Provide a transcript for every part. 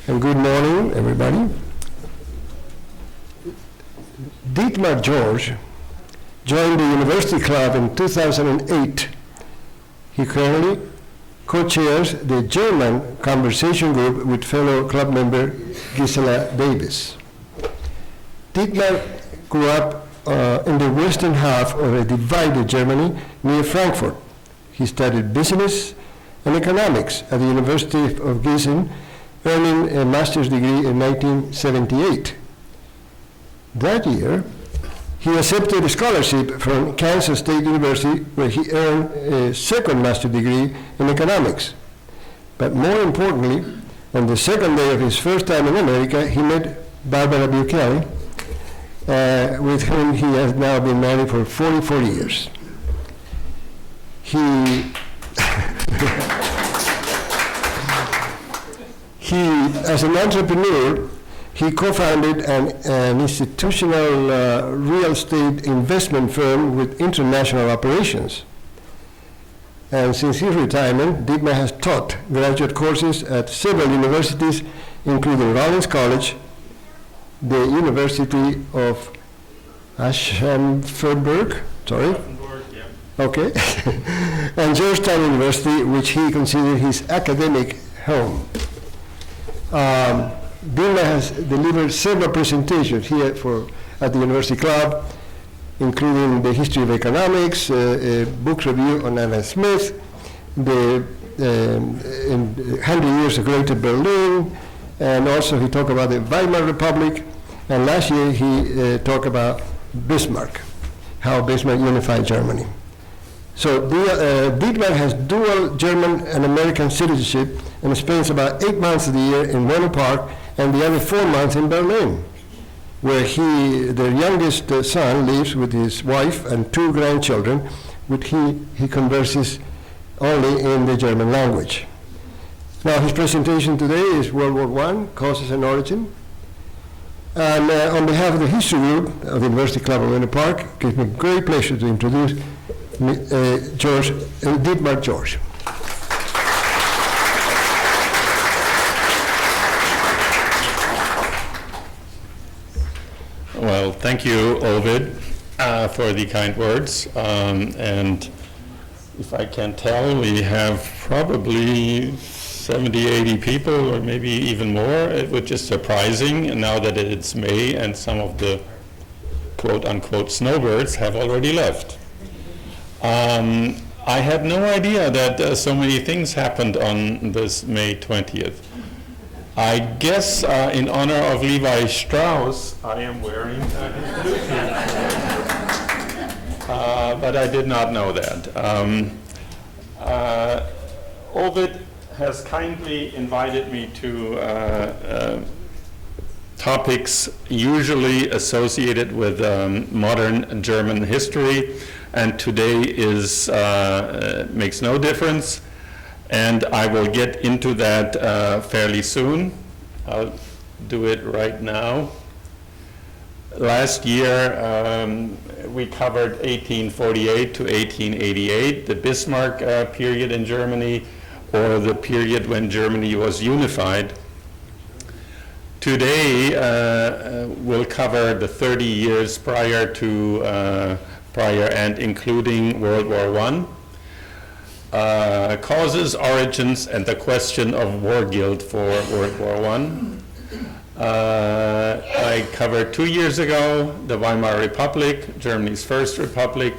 and good morning, everybody. Dietmar George joined the University Club in 2008. He currently co-chairs the German Conversation Group with fellow club member Gisela Davis. Dietmar grew up in the western half of a divided Germany near Frankfurt. He studied business and economics at the University of Gießen, earning a master's degree in 1978. That year, he accepted a scholarship from Kansas State University, where he earned a second master's degree in economics. But more importantly, on the second day of his first time in America, he met Barbara Bucheli, with whom he has now been married for 44 years. As an entrepreneur, he co-founded an institutional real estate investment firm with international operations. And since his retirement, Dietmar has taught graduate courses at several universities, including Rollins College, the University of Aschaffenburg, Yeah. Okay, and Georgetown University, which he considered his academic home. Dietmar has delivered several presentations here at the University Club, including the history of economics, a book review on Adam Smith, the 100 Years of Greater Berlin, and also he talked about the Weimar Republic, and last year he talked about Bismarck, how Bismarck unified Germany. So Dietmar has dual German and American citizenship and spends about 8 months of the year in Menlo Park and the other 4 months in Berlin, where their youngest son lives with his wife and 2 grandchildren, with he converses only in the German language. Now his presentation today is World War I, Causes and Origin. And on behalf of the History Group of the University Club of Menlo Park, it gives me great pleasure to introduce Dietmar George. Well, thank you, Ovid, for the kind words. And if I can tell, we have probably 70, 80 people, or maybe even more, which is surprising now that it's May and some of the quote-unquote snowbirds have already left. I had no idea that so many things happened on this May 20th. I guess in honor of Levi Strauss, I am wearing his Bluetooth. But I did not know that. Ovid has kindly invited me to topics usually associated with modern German history, and today makes no difference. And I will get into that fairly soon. I'll do it right now. Last year, we covered 1848 to 1888, the Bismarck period in Germany, or the period when Germany was unified. Today, we'll cover the 30 years prior and including World War I. Causes, origins, and the question of war guilt for World War I covered 2 years ago the Weimar Republic, Germany's first republic,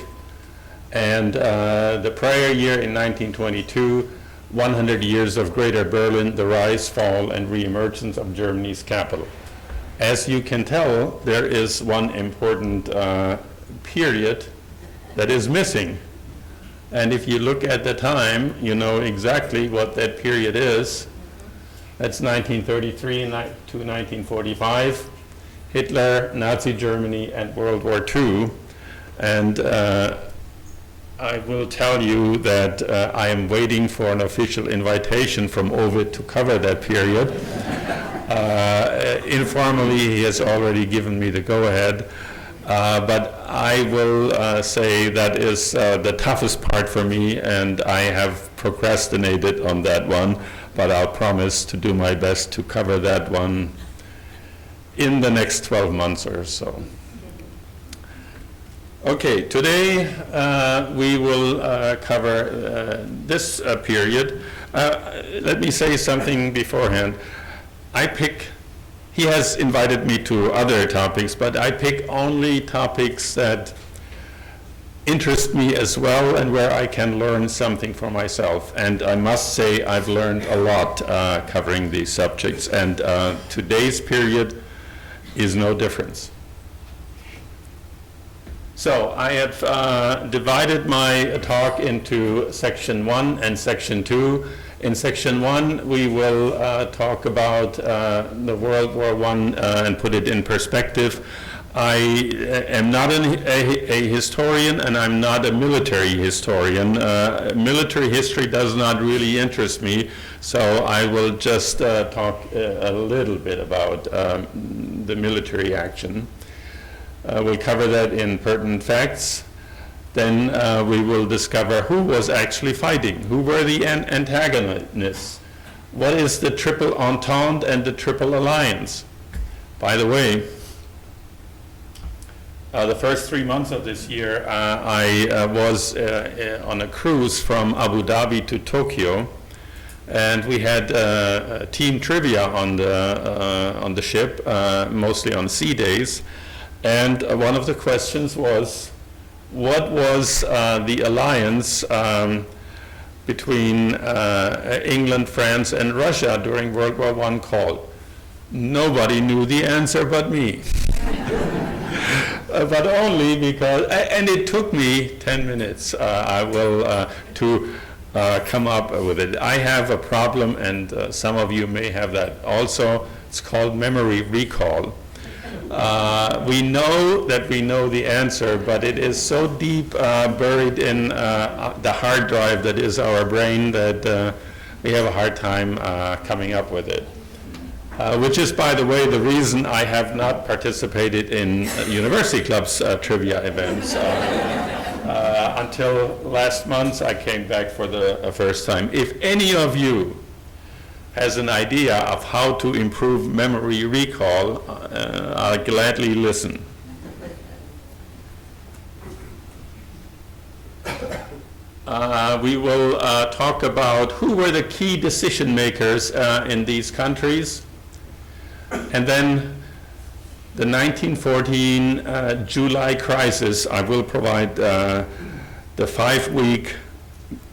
and the prior year in 1922, 100 years of Greater Berlin, the rise, fall, and re-emergence of Germany's capital. As you can tell, there is one important period that is missing. And if you look at the time, you know exactly what that period is. That's 1933 to 1945, Hitler, Nazi Germany, and World War II. And I will tell you that I am waiting for an official invitation from Ovid to cover that period. Informally, he has already given me the go-ahead. But I will say that is the toughest part for me, and I have procrastinated on that one, but I'll promise to do my best to cover that one in the next 12 months or so. Okay, today we will cover this period. Let me say something beforehand. He has invited me to other topics, but I pick only topics that interest me as well and where I can learn something for myself. And I must say I've learned a lot covering these subjects, and today's period is no difference. So I have divided my talk into section 1 and section 2. In section 1, we will talk about the World War I and put it in perspective. I am not a historian, and I'm not a military historian. Military history does not really interest me, so I will just talk a little bit about the military action. We'll cover that in pertinent facts. Then we will discover who was actually fighting, who were the antagonists, what is the Triple Entente and the Triple Alliance. By the way, the first 3 months of this year, I was on a cruise from Abu Dhabi to Tokyo, and we had team trivia on the ship, mostly on sea days. And one of the questions was, what was the alliance between England, France, and Russia during World War I called? Nobody knew the answer but me. But only because, and it took me 10 minutes, to come up with it. I have a problem, and some of you may have that also. It's called memory recall. We know that we know the answer, but it is so deep buried in the hard drive that is our brain that we have a hard time coming up with it. Which is, by the way, the reason I have not participated in University Club's trivia events. Until last month, I came back for the first time. If any of you has an idea of how to improve memory recall, I'll gladly listen. We will talk about who were the key decision makers in these countries, and then the 1914 July crisis. I will provide the 5-week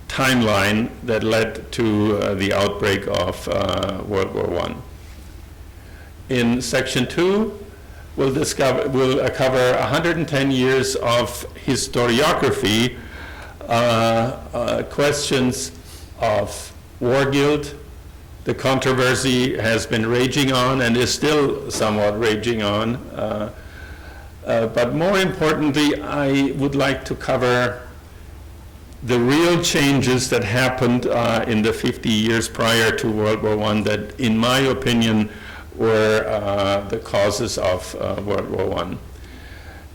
timeline that led to the outbreak of World War I. In section 2, we'll cover 110 years of historiography, questions of war guilt. The controversy has been raging on and is still somewhat raging on. But more importantly, I would like to cover the real changes that happened in the 50 years prior to World War I that, in my opinion, were the causes of World War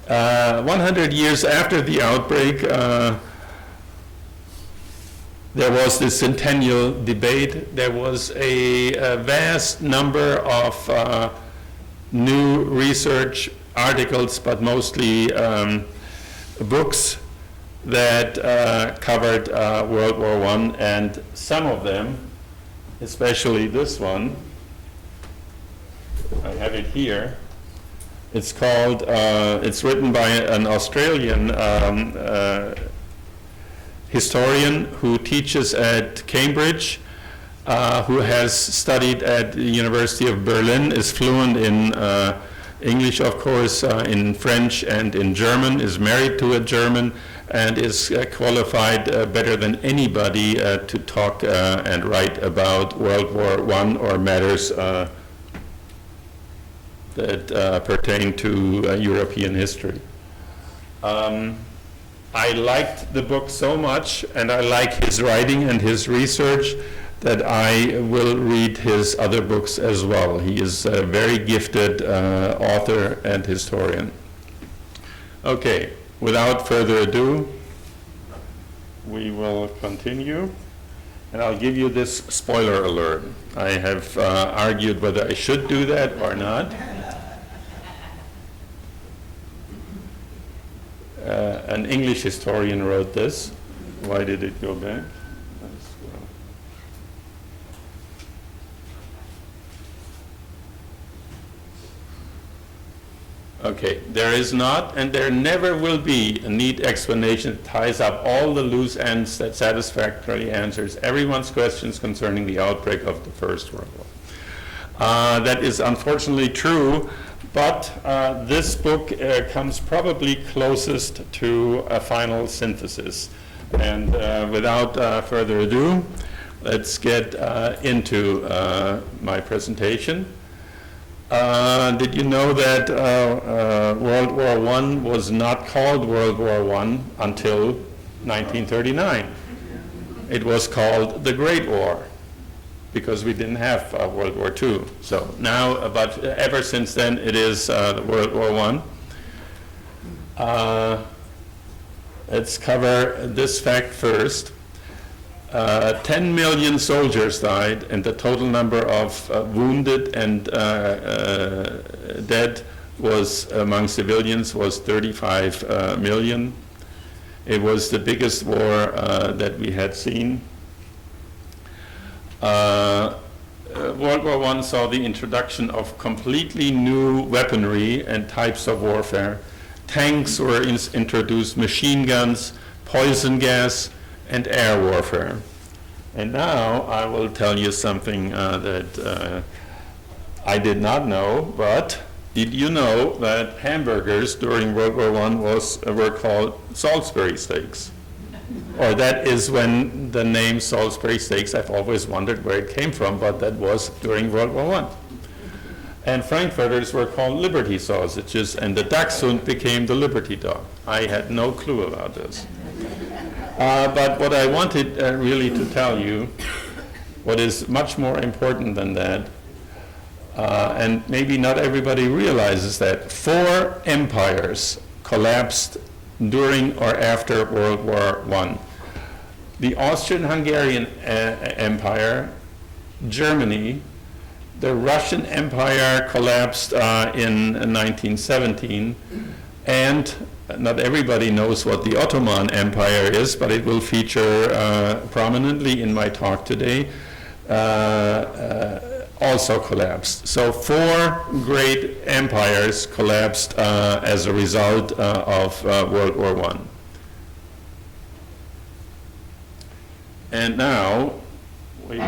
I. 100 years after the outbreak, there was the centennial debate. There was a vast number of new research articles, but mostly books that covered World War I, and some of them, especially this one, I have it here. It's called, it's written by an Australian historian who teaches at Cambridge, who has studied at the University of Berlin, is fluent in English, of course, in French and in German, is married to a German, and is qualified better than anybody to talk and write about World War I or matters that pertain to European history. I liked the book so much, and I like his writing and his research, that I will read his other books as well. He is a very gifted author and historian. Okay, without further ado, we will continue. And I'll give you this spoiler alert. I have argued whether I should do that or not. An English historian wrote this. Why did it go back? Okay, there is not and there never will be a neat explanation that ties up all the loose ends that satisfactorily answers everyone's questions concerning the outbreak of the First World War. That is unfortunately true, but this book comes probably closest to a final synthesis. And without further ado, let's get into my presentation. Did you know that World War I was not called World War I until 1939? It was called the Great War because we didn't have World War II. So now, but ever since then, it is World War I. Let's cover this fact first. 10 million soldiers died, and the total number of wounded and dead was among civilians was 35 million. It was the biggest war that we had seen. World War I saw the introduction of completely new weaponry and types of warfare. Tanks were introduced, machine guns, poison gas, and air warfare. And now I will tell you something that I did not know, but did you know that hamburgers during World War I were called Salisbury steaks? Or that is when the name Salisbury steaks, I've always wondered where it came from, but that was during World War I. And Frankfurters were called Liberty sausages, and the Dachshund became the Liberty dog. I had no clue about this. But what I wanted really to tell you, what is much more important than that, and maybe not everybody realizes that, 4 empires collapsed during or after World War I. The Austrian-Hungarian Empire, Germany, the Russian Empire collapsed in 1917, and not everybody knows what the Ottoman Empire is, but it will feature prominently in my talk today, also collapsed. So 4 great empires collapsed as a result of World War I. And now, we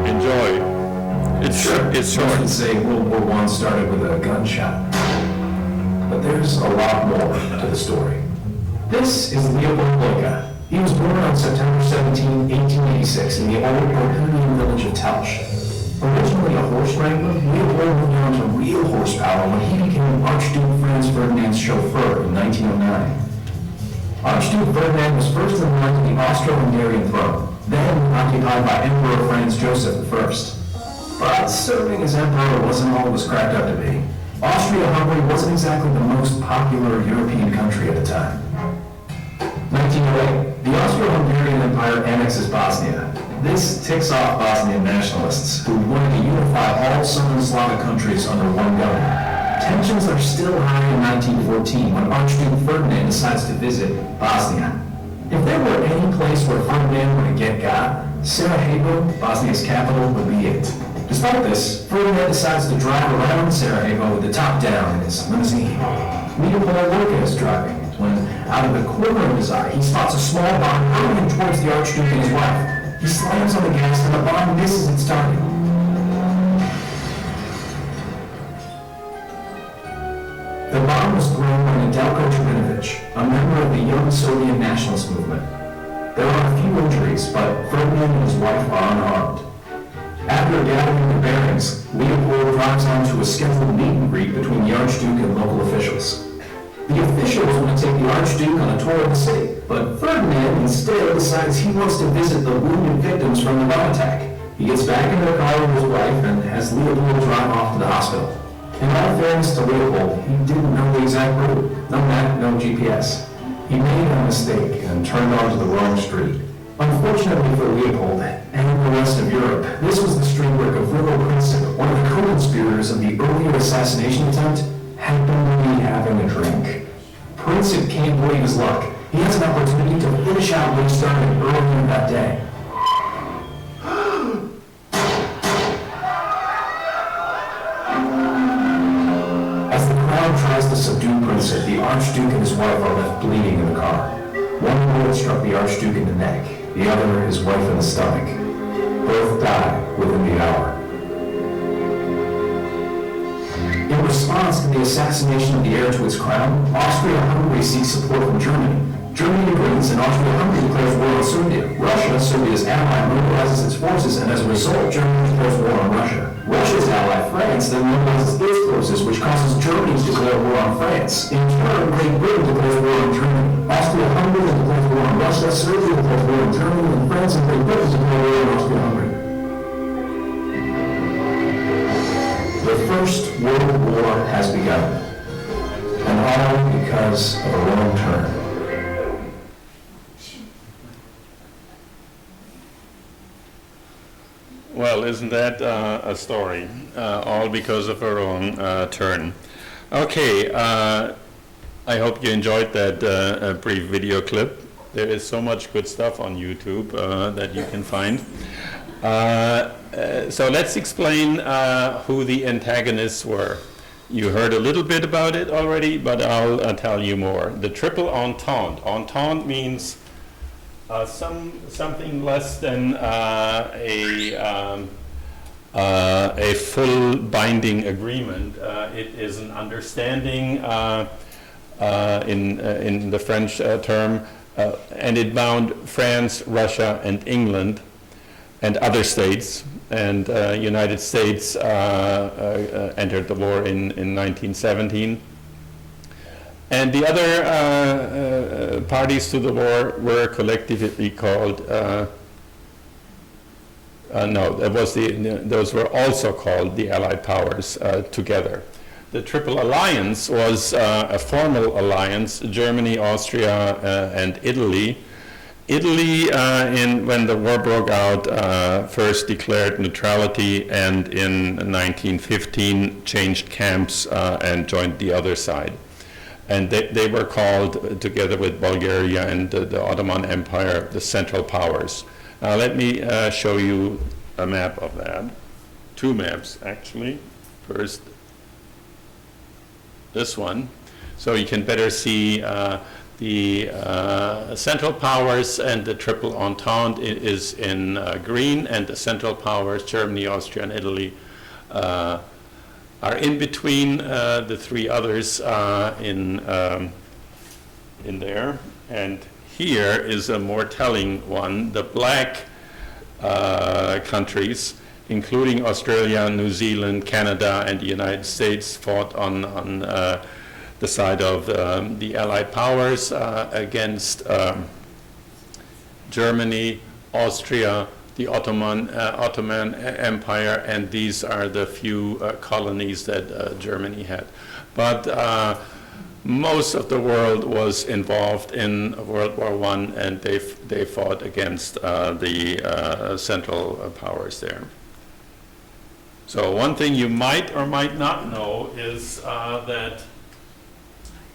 enjoy. It's short. Some say World War I started with a gunshot. But there's a lot more to the story. This is Leopold Loika. He was born on September 17, 1886 in the old Bohemian village of Telsch. Originally a horse wrangler, Leopold moved on to real horsepower when he became Archduke Franz Ferdinand's chauffeur in 1909. Archduke Ferdinand was first in line to the Austro-Hungarian throne, then occupied by Emperor Franz Joseph I. But serving as emperor wasn't all it was cracked up to be. Austria-Hungary wasn't exactly the most popular European country at the time. 1908, the Austro-Hungarian Empire annexes Bosnia. This ticks off Bosnian nationalists who wanted to unify all southern Slavic countries under one government. Tensions are still high in 1914 when Archduke Ferdinand decides to visit Bosnia. If there were any place where Ferdinand were to get got, Sarajevo, Bosnia's capital, would be it. Despite this, Ferdinand decides to drive around Sarajevo with the top down in his limousine. Leopold Loika is driving when, out of the corner of his eye, he spots a small bomb hurtling towards the Archduke and his wife. He slams on the gas and the bomb misses its target. The bomb was thrown by Nedeljko Tribinovich, a member of the Young Soviet Nationalist Movement. There are a few injuries, but Ferdinand and his wife are unharmed. After gathering the bearings, Leopold drives on to a scheduled meet and greet between the Archduke and local officials. The officials want to take the Archduke on a tour of the city, but Ferdinand instead decides he wants to visit the wounded victims from the bomb attack. He gets back into the car with his wife and has Leopold drive off to the hospital. In all fairness to Leopold, he didn't know the exact route. no map, no GPS. He made a mistake and turned onto the wrong street. Unfortunately for Leopold and the rest of Europe, this was the street where Gavrilo Princip, one of the co-conspirators of the earlier assassination attempt, happened to be having a drink. Princip can't believe his luck. He has an opportunity to finish out what he started earlier that day. As the crowd tries to subdue Princip, the Archduke and his wife are left bleeding in the car. One bullet struck the Archduke in the neck, the other his wife in the stomach. Both die within the hour. In response to the assassination of the heir to its crown, Austria-Hungary seeks support from Germany. Germany agrees, and Austria-Hungary declares war on Serbia. Russia, Serbia's ally, mobilizes its forces, and as a result, Germany declares war on Russia. Russia's ally, France, then mobilizes its forces, which causes Germany to declare war on France. In turn, Great Britain declares war on Germany. Austria-Hungary declares war on Russia, Serbia declares war on Germany, and France and Great Britain declare war on Austria-Hungary. The First World War has begun, and all because of a wrong turn. Well, isn't that a story? All because of a wrong turn. Okay, I hope you enjoyed that brief video clip. There is so much good stuff on YouTube that you can find. So let's explain who the antagonists were. You heard a little bit about it already, but I'll tell you more. The Triple Entente. Entente means something less than a full binding agreement. It is an understanding in the French term, and it bound France, Russia, and England, and other states. And United States entered the war in 1917. And the other parties to the war were collectively called, those were also called the Allied powers together. The Triple Alliance was a formal alliance, Germany, Austria, and Italy. Italy, when the war broke out, first declared neutrality, and in 1915 changed camps and joined the other side. And they were called, together with Bulgaria and the Ottoman Empire, the Central Powers. Now let me show you a map of that. Two maps, actually. First, this one. So you can better see the Central Powers, and the Triple Entente is in green, and the Central Powers, Germany, Austria, and Italy, are in between the three others in there. And here is a more telling one. The black countries, including Australia, New Zealand, Canada, and the United States, fought on the side of the Allied powers against Germany, Austria, the Ottoman Empire, and these are the few colonies that Germany had. But most of the world was involved in World War I, and they fought against the Central Powers there. So one thing you might or might not know is that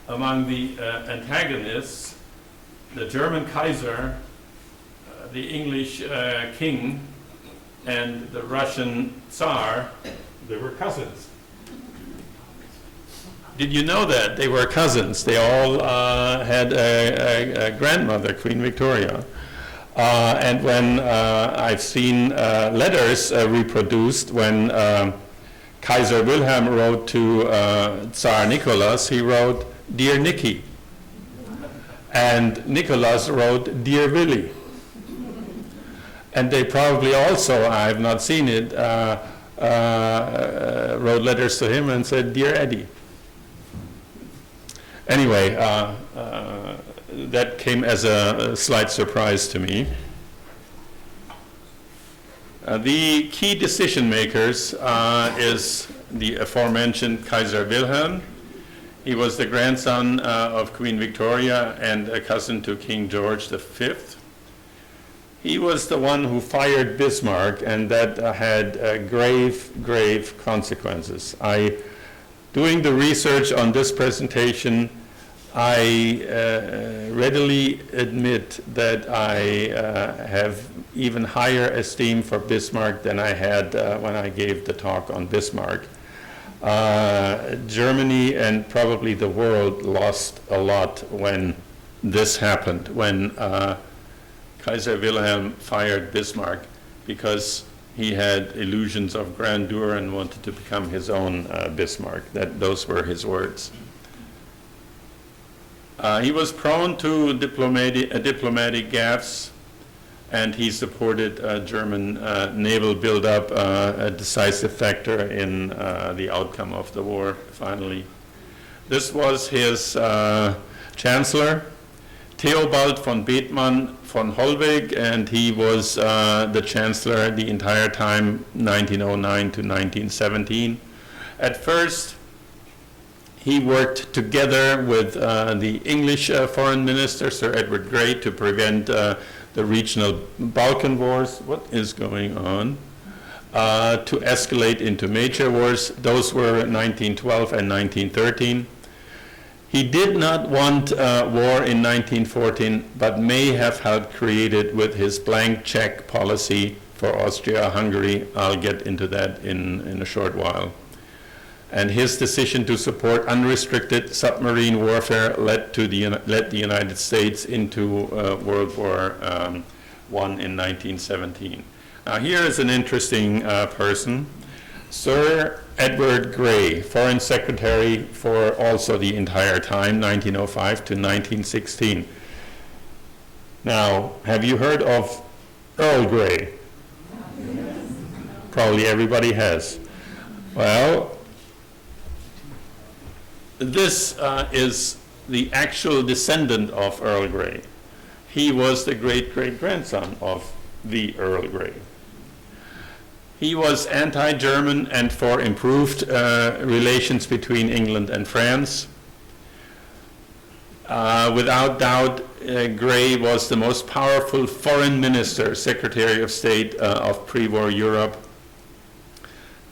among the antagonists, the German Kaiser, the English king, and the Russian Tsar, they were cousins. Did you know that? They were cousins. They all had a grandmother, Queen Victoria. And when I've seen letters reproduced, when Kaiser Wilhelm wrote to Tsar Nicholas, he wrote, "Dear Nicky." And Nicholas wrote, "Dear Willy." And they probably also, I have not seen it, wrote letters to him and said, "Dear Eddie." Anyway, that came as a slight surprise to me. The key decision makers is the aforementioned Kaiser Wilhelm. He was the grandson of Queen Victoria and a cousin to King George V. He was the one who fired Bismarck, and that had grave consequences. Doing the research on this presentation, I readily admit that I have even higher esteem for Bismarck than I had when I gave the talk on Bismarck. Germany and probably the world lost a lot when this happened, when Kaiser Wilhelm fired Bismarck, because he had illusions of grandeur and wanted to become his own Bismarck. Those were his words. He was prone to diplomatic gaffes, and he supported German naval buildup, a decisive factor in the outcome of the war, finally. This was his chancellor, Theobald von Bethmann von Hollweg, and he was the chancellor the entire time, 1909 to 1917. At first, he worked together with the English foreign minister, Sir Edward Grey, to prevent the regional Balkan wars. What is going on? To escalate into major wars. Those were 1912 and 1913. He did not want war in 1914, but may have helped create it with his blank check policy for Austria-Hungary. I'll get into that in a short while. And his decision to support unrestricted submarine warfare led the United States into World War I in 1917. Now here is an interesting person. Sir Edward Grey, Foreign Secretary for also the entire time, 1905 to 1916. Now, have you heard of Earl Grey? Probably everybody has. Well, this is the actual descendant of Earl Grey. He was the great-great-grandson of the Earl Grey. He was anti-German and for improved relations between England and France. Without doubt, Grey was the most powerful foreign minister, Secretary of State of pre-war Europe.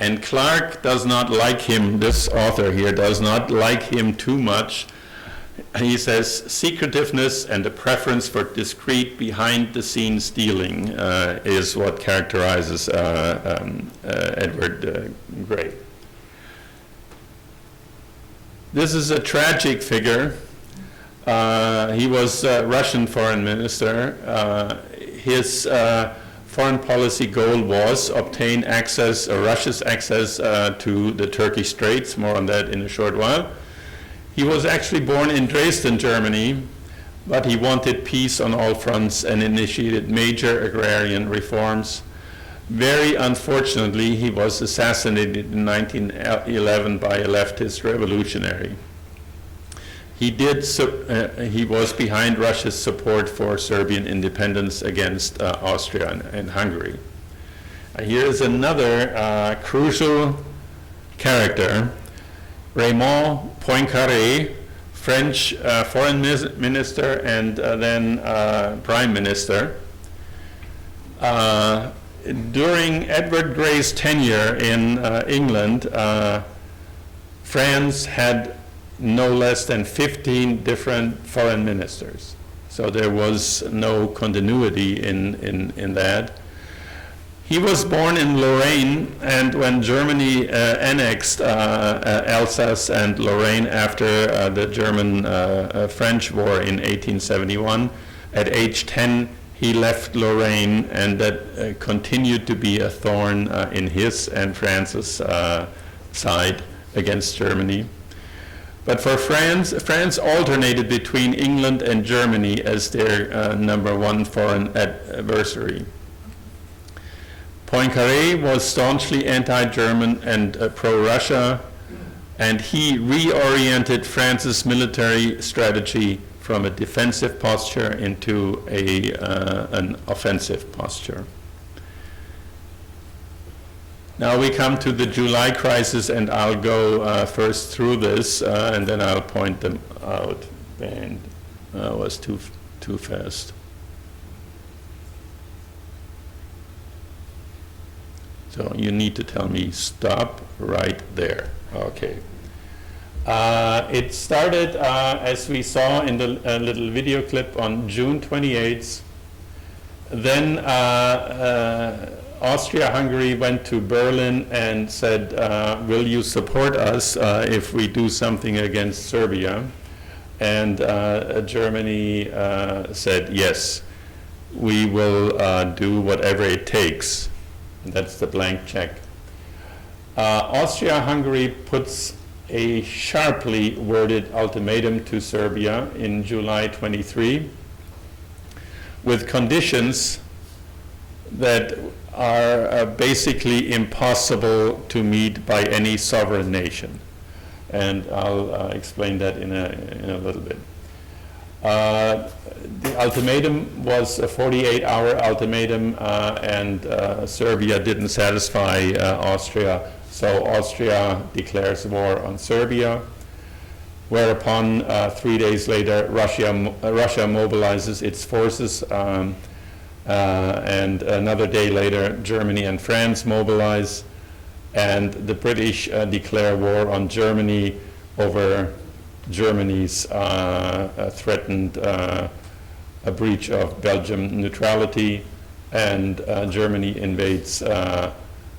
And Clark does not like him, this author here does not like him too much. He says, secretiveness and a preference for discreet, behind-the-scenes dealing is what characterizes Edward Grey. This is a tragic figure. He was Russian foreign minister. His foreign policy goal was obtain access, Russia's access to the Turkish Straits. More on that in a short while. He was actually born in Dresden, Germany, but he wanted peace on all fronts and initiated major agrarian reforms. Very unfortunately, he was assassinated in 1911 by a leftist revolutionary. He was behind Russia's support for Serbian independence against Austria and Hungary. Here is another crucial character, Raymond Poincaré, French foreign minister and then prime minister. During Edward Grey's tenure in England, France had no less than 15 different foreign ministers. So there was no continuity in that. He was born in Lorraine, and when Germany annexed Alsace and Lorraine after the German-French War in 1871, at age 10 he left Lorraine, and that continued to be a thorn in his and France's side against Germany. But for France alternated between England and Germany as their number one foreign adversary. Poincaré was staunchly anti-German and pro-Russia, and he reoriented France's military strategy from a defensive posture into an offensive posture. Now we come to the July crisis, and I'll go first through this, and then I'll point them out. And was too fast. So you need to tell me stop right there. Okay. It started, as we saw in the little video clip, on June 28th. Then Austria-Hungary went to Berlin and said, will you support us if we do something against Serbia? And Germany said, yes, we will do whatever it takes. That's the blank check. Austria-Hungary puts a sharply worded ultimatum to Serbia in July 23 with conditions that are basically impossible to meet by any sovereign nation. And I'll explain that in a little bit. The ultimatum was a 48-hour ultimatum, and Serbia didn't satisfy Austria, so Austria declares war on Serbia, whereupon 3 days later Russia mobilizes its forces, and another day later Germany and France mobilize, and the British declare war on Germany over Germany's threatened a breach of Belgian neutrality, and Germany invades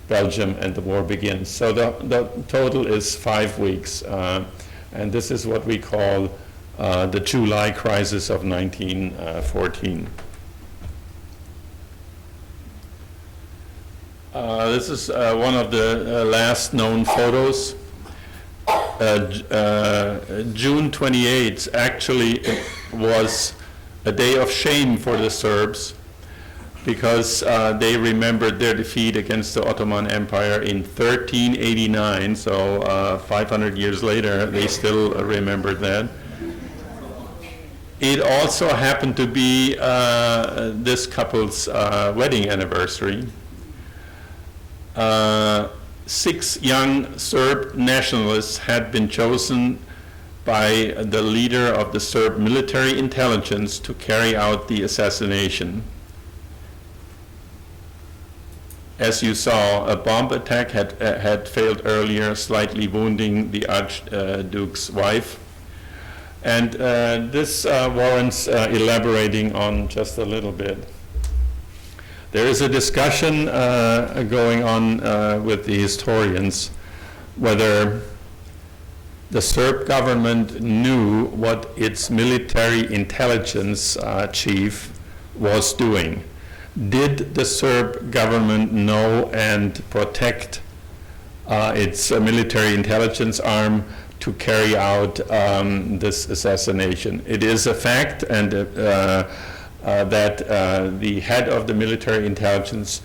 Belgium, and the war begins. So the total is 5 weeks, and this is what we call the July crisis of 1914. This is one of the last known photos. June 28th actually was a day of shame for the Serbs, because they remembered their defeat against the Ottoman Empire in 1389, so 500 years later they still remembered that. It also happened to be this couple's wedding anniversary. 6 young Serb nationalists had been chosen by the leader of the Serb military intelligence to carry out the assassination. As you saw, a bomb attack had failed earlier, slightly wounding the Archduke's wife. And this warrants elaborating on just a little bit. There is a discussion going on with the historians whether the Serb government knew what its military intelligence chief was doing. Did the Serb government know and protect its military intelligence arm to carry out this assassination? It is a fact, and that the head of the military intelligence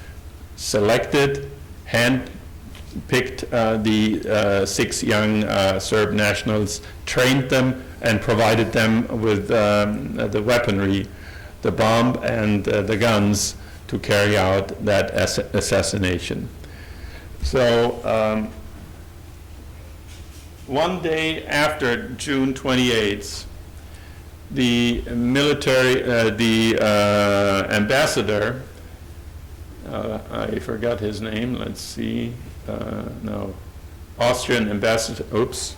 selected, hand-picked the 6 young Serb nationals, trained them, and provided them with the weaponry, the bomb and the guns to carry out that assassination. So one day after June 28th, the military, ambassador, I forgot his name, let's see, no, Austrian ambassador, oops.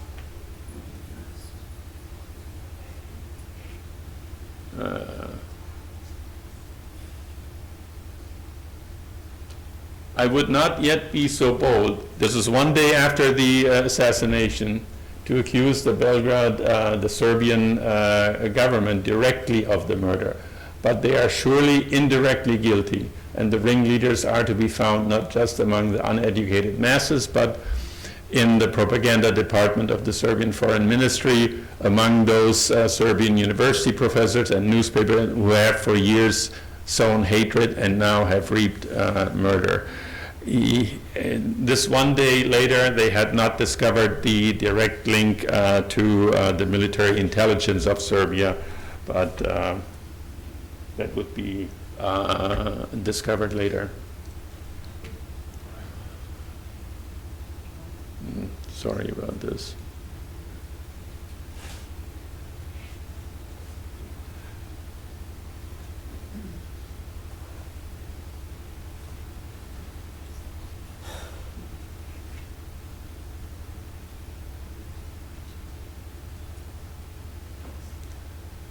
I would not yet be so bold, this is one day after the assassination, to accuse the Belgrade, the Serbian government directly of the murder. But they are surely indirectly guilty, and the ringleaders are to be found not just among the uneducated masses, but in the propaganda department of the Serbian Foreign Ministry, among those Serbian university professors and newspapers who have for years sown hatred and now have reaped murder. This one day later, they had not discovered the direct link to the military intelligence of Serbia, but that would be discovered later. Sorry about this.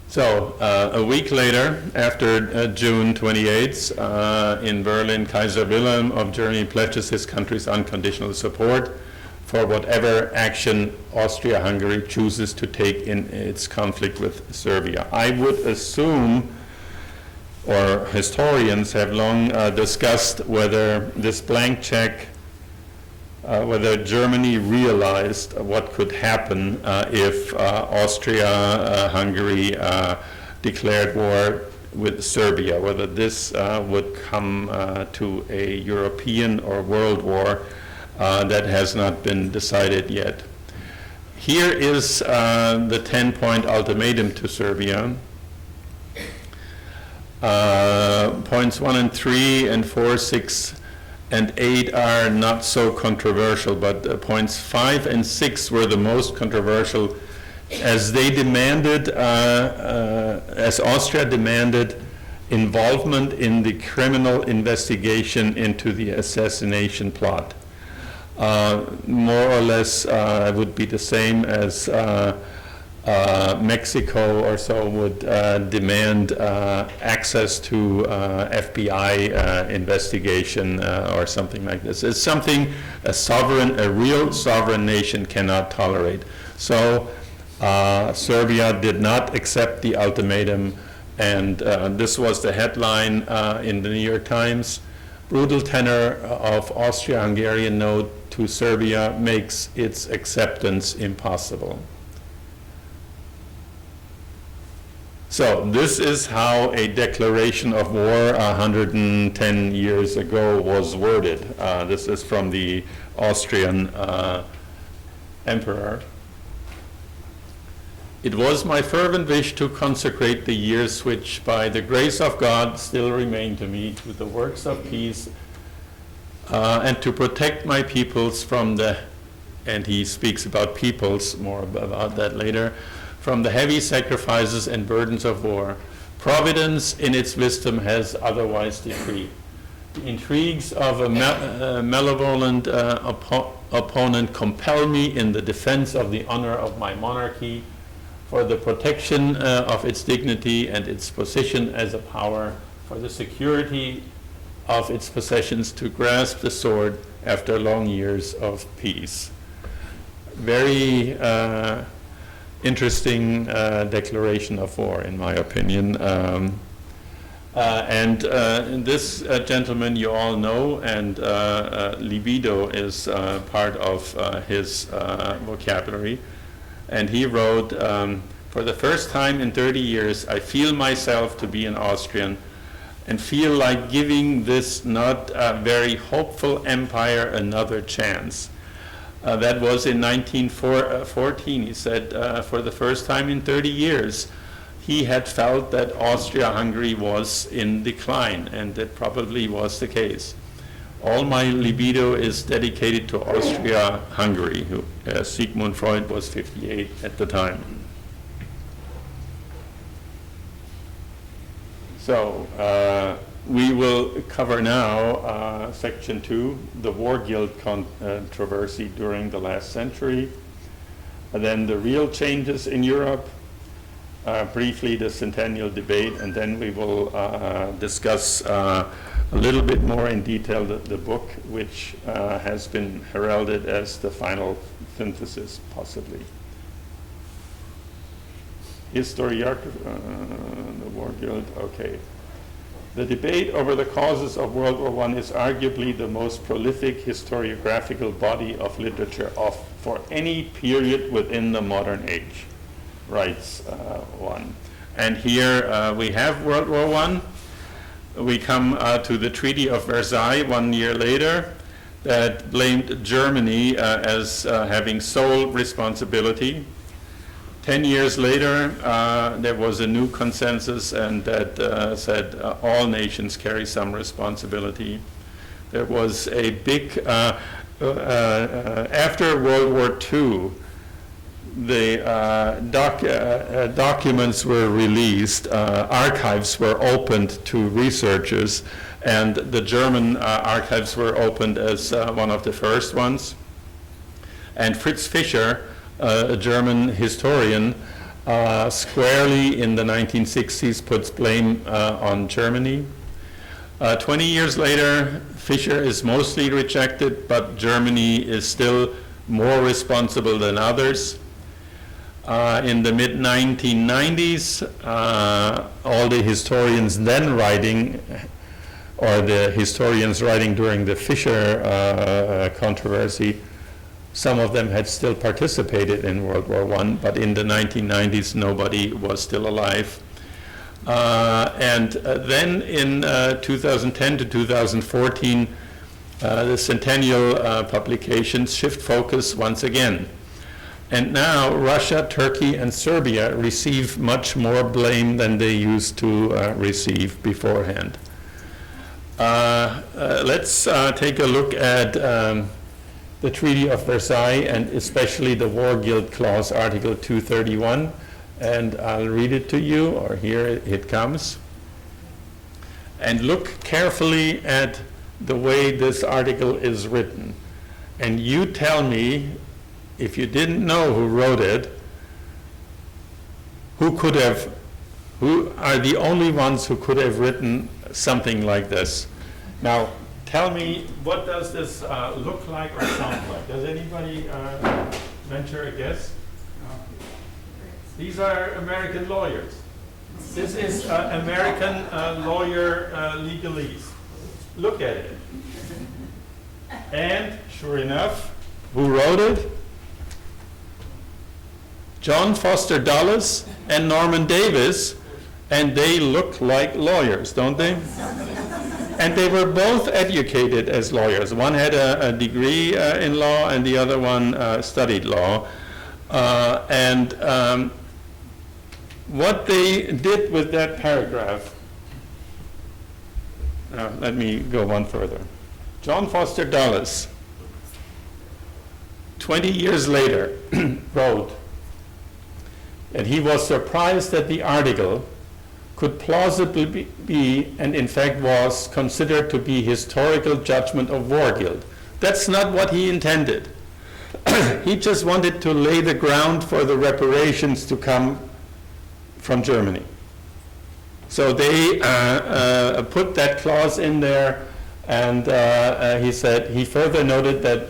So a week later, after June 28th, in Berlin, Kaiser Wilhelm of Germany pledges his country's unconditional support for whatever action Austria-Hungary chooses to take in its conflict with Serbia. I would assume, or historians have long discussed whether this blank check, whether Germany realized what could happen if Austria-Hungary declared war with Serbia, whether this would come to a European or world war that has not been decided yet. Here is the 10-point ultimatum to Serbia. Points 1 and 3 and 4, 6, and 8 are not so controversial, but points 5 and 6 were the most controversial, as they demanded, as Austria demanded involvement in the criminal investigation into the assassination plot. More or less would be the same as Mexico or so would demand access to FBI investigation or something like this. It's something a real sovereign nation cannot tolerate. So Serbia did not accept the ultimatum, and this was the headline in the New York Times. Brutal tenor of Austria-Hungarian note to Serbia makes its acceptance impossible. So this is how a declaration of war 110 years ago was worded. This is from the Austrian emperor. It was my fervent wish to consecrate the years which, by the grace of God, still remain to me to the works of peace, and to protect my peoples from the, and he speaks about peoples, more about that later, from the heavy sacrifices and burdens of war. Providence in its wisdom has otherwise decreed. The intrigues of a malevolent opponent compel me in the defense of the honor of my monarchy, for the protection of its dignity and its position as a power, for the security of its possessions, to grasp the sword after long years of peace. Very interesting declaration of war, in my opinion. This gentleman you all know, and libido is part of his vocabulary. And he wrote, for the first time in 30 years, I feel myself to be an Austrian and feel like giving this not very hopeful empire another chance. That was in 1914. He said, for the first time in 30 years, he had felt that Austria-Hungary was in decline, and that probably was the case. All my libido is dedicated to Austria-Hungary, who Sigmund Freud was 58 at the time. So we will cover now section 2, the war guilt controversy during the last century, and then the real changes in Europe, briefly the centennial debate, and then we will discuss a little bit more in detail the book, which has been heralded as the final synthesis, possibly. Historiography, the war guilt, okay. The debate over the causes of World War I is arguably the most prolific historiographical body of literature for any period within the modern age, writes one. And here we have World War I. We come to the Treaty of Versailles 1 year later that blamed Germany as having sole responsibility. 10 years later, there was a new consensus, and that said all nations carry some responsibility. There was a big after World War II, the documents were released, archives were opened to researchers, and the German archives were opened as one of the first ones. And Fritz Fischer, a German historian, squarely in the 1960s puts blame on Germany. 20 years later, Fischer is mostly rejected, but Germany is still more responsible than others. In the mid-1990s, all the historians then writing, or the historians writing during the Fischer controversy, some of them had still participated in World War I, but in the 1990s nobody was still alive. Then in 2010 to 2014, the Centennial publications shift focus once again. And now Russia, Turkey, and Serbia receive much more blame than they used to receive beforehand. Let's take a look at the Treaty of Versailles, and especially the War Guilt Clause, Article 231. And I'll read it to you, or here it comes. And look carefully at the way this article is written. And you tell me, if you didn't know who wrote it, who are the only ones who could have written something like this. Now, tell me, what does this look like or sound like? Does anybody venture a guess? These are American lawyers. This is American lawyer legalese. Look at it. And sure enough, who wrote it? John Foster Dulles and Norman Davis, and they look like lawyers, don't they? And they were both educated as lawyers. One had a degree in law, and the other one studied law. What they did with that paragraph, let me go one further. John Foster Dulles, 20 years later, wrote that he was surprised that the article could plausibly be, and in fact was, considered to be historical judgment of war guilt. That's not what he intended. He just wanted to lay the ground for the reparations to come from Germany. So they put that clause in there, and he further noted that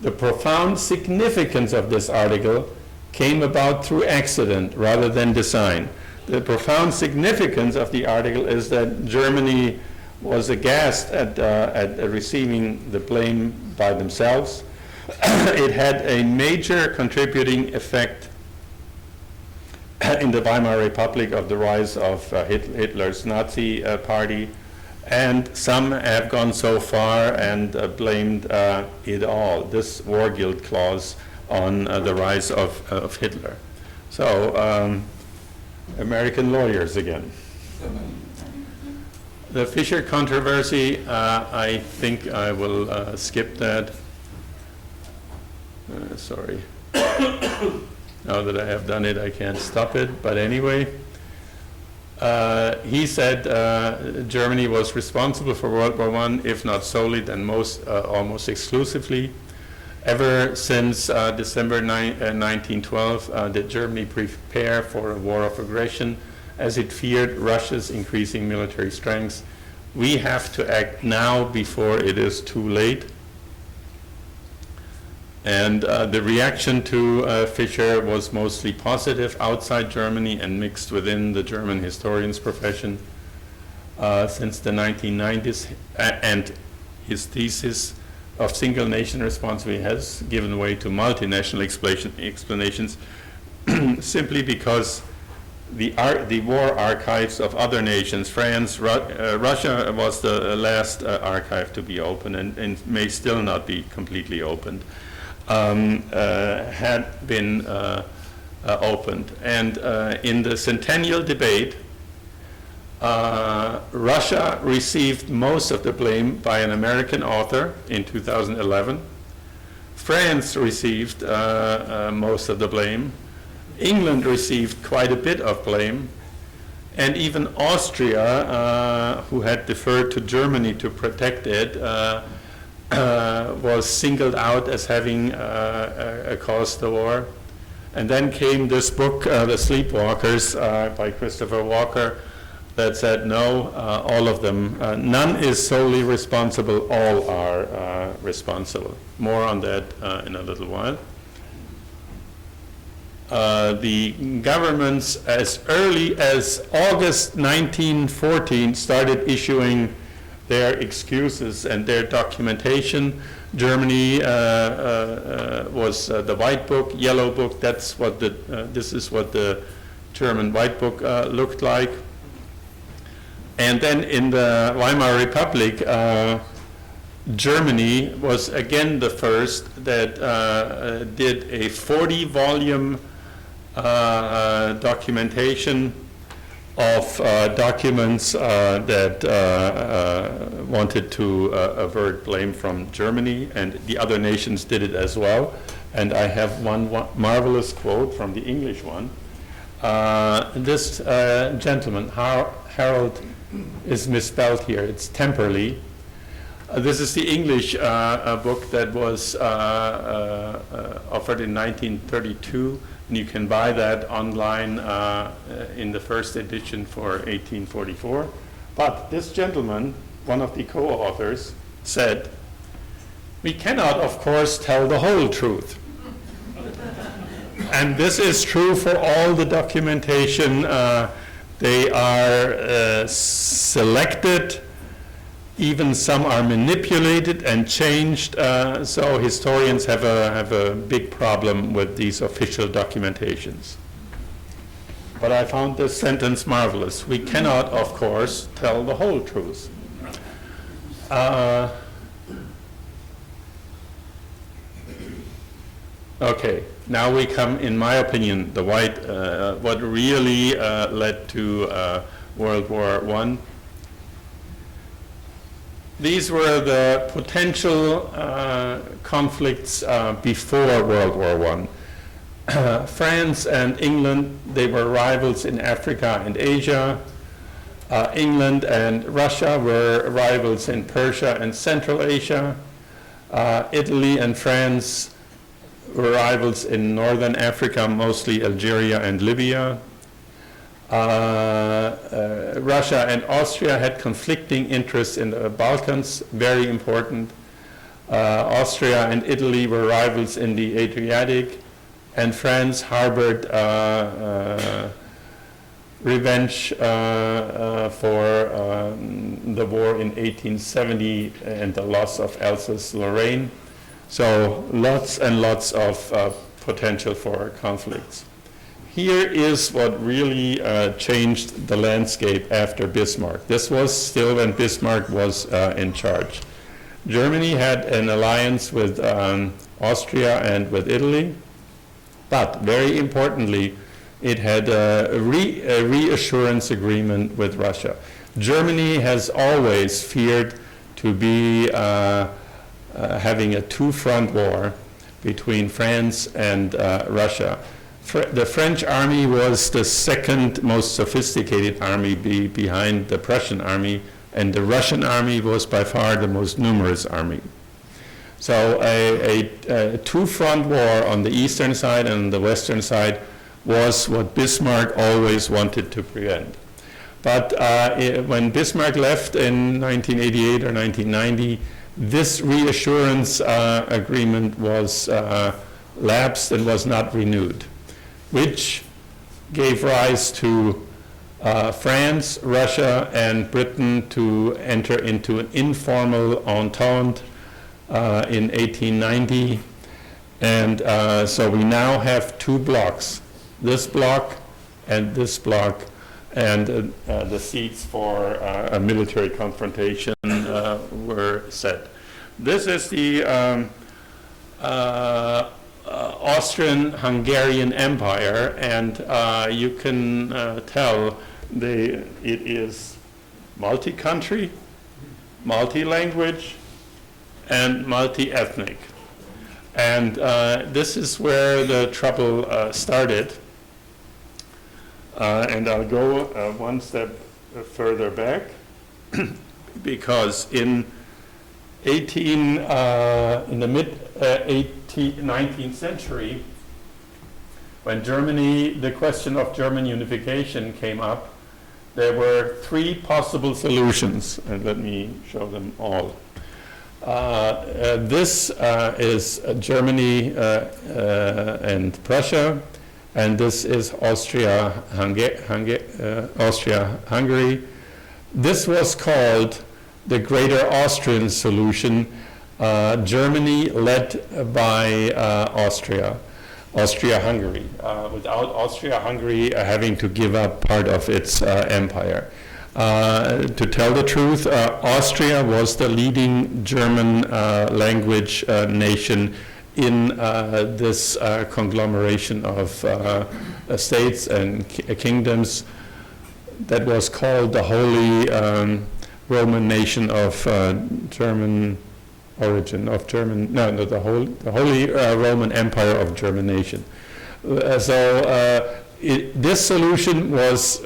the profound significance of this article came about through accident rather than design. The profound significance of the article is that Germany was aghast at receiving the blame by themselves. It had a major contributing effect in the Weimar Republic of the rise of Hitler's Nazi party, and some have gone so far and blamed it all, this war guilt clause, on the rise of Hitler. So, American lawyers again. The Fischer controversy, I think I will skip that. Sorry. Now that I have done it, I can't stop it. But anyway, he said Germany was responsible for World War I, if not solely, then almost exclusively. Ever since December 1912, did Germany prepare for a war of aggression as it feared Russia's increasing military strengths. We have to act now before it is too late. And the reaction to Fischer was mostly positive outside Germany and mixed within the German historians' profession since the 1990s. And his thesis of single nation responsibility has given way to multinational explanations simply because the war archives of other nations, France, Russia was the last archive to be open and may still not be completely opened, had been opened. And in the Centennial debate, Russia received most of the blame by an American author in 2011, France received most of the blame. England received quite a bit of blame. And even Austria, who had deferred to Germany to protect it, was singled out as having caused the war. And then came this book, The Sleepwalkers, by Christopher Walker, that said, no, all of them, none is solely responsible, all are responsible. More on that in a little while. The governments, as early as August 1914, started issuing their excuses and their documentation. Germany was the White Book, Yellow Book. That's what this is what the German White Book looked like. And then in the Weimar Republic, Germany was again the first that did a 40-volume documentation of documents that wanted to avert blame from Germany, and the other nations did it as well. And I have one marvelous quote from the English one. This gentleman, Harold, is misspelled here. It's Temperley. This is the English book that was offered in 1932. And you can buy that online in the first edition for 1844. But this gentleman, one of the co-authors, said, "We cannot, of course, tell the whole truth." And this is true for all the documentation. They are selected. Even some are manipulated and changed, so historians have a big problem with these official documentations. But I found this sentence marvelous. We cannot, of course, tell the whole truth. Okay, now we come, in my opinion, what really led to World War I. These were the potential conflicts before World War I. France and England, they were rivals in Africa and Asia. England and Russia were rivals in Persia and Central Asia. Italy and France were rivals in Northern Africa, mostly Algeria and Libya. Russia and Austria had conflicting interests in the Balkans, very important. Austria and Italy were rivals in the Adriatic, and France harbored revenge for the war in 1870 and the loss of Alsace-Lorraine. So lots and lots of potential for conflicts. Here is what really changed the landscape after Bismarck. This was still when Bismarck was in charge. Germany had an alliance with Austria and with Italy, but very importantly, it had a reassurance agreement with Russia. Germany has always feared to be having a two-front war between France and Russia. The French army was the second most sophisticated army behind the Prussian army, and the Russian army was by far the most numerous army. So a two-front war on the eastern side and the western side was what Bismarck always wanted to prevent. But when Bismarck left in 1988 or 1990, this reassurance agreement was lapsed and was not renewed, which gave rise to France, Russia, and Britain to enter into an informal entente in 1890. And so we now have two blocks, this block and this block, and the seats for a military confrontation were set. This is the Austrian-Hungarian Empire, and you can tell it is multi-country, multi-language, and multi-ethnic. And this is where the trouble started. And I'll go one step further back, because in the mid-19th century, when the question of German unification came up, there were three possible solutions, and let me show them all. This is Germany and Prussia, and this is Austria-Hungary. This was called the Greater Austrian Solution, Germany led by Austria-Hungary, without Austria-Hungary having to give up part of its empire. To tell the truth, Austria was the leading German language nation in this conglomeration of states and kingdoms that was called the Holy Roman Nation of German origin, the Holy Roman Empire of German nation. This solution was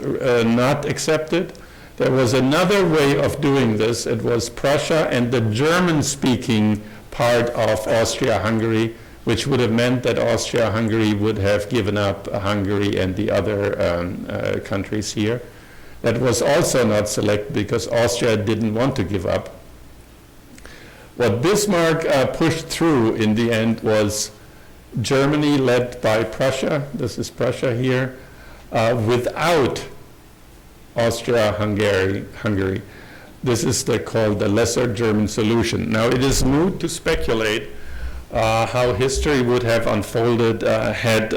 not accepted. There was another way of doing this. It was Prussia and the German-speaking part of Austria-Hungary, which would have meant that Austria-Hungary would have given up Hungary and the other countries here. That was also not selected because Austria didn't want to give up. What Bismarck pushed through in the end was Germany led by Prussia. This is Prussia here, without Austria-Hungary. This is called the Lesser German Solution. Now, it is moot to speculate how history would have unfolded had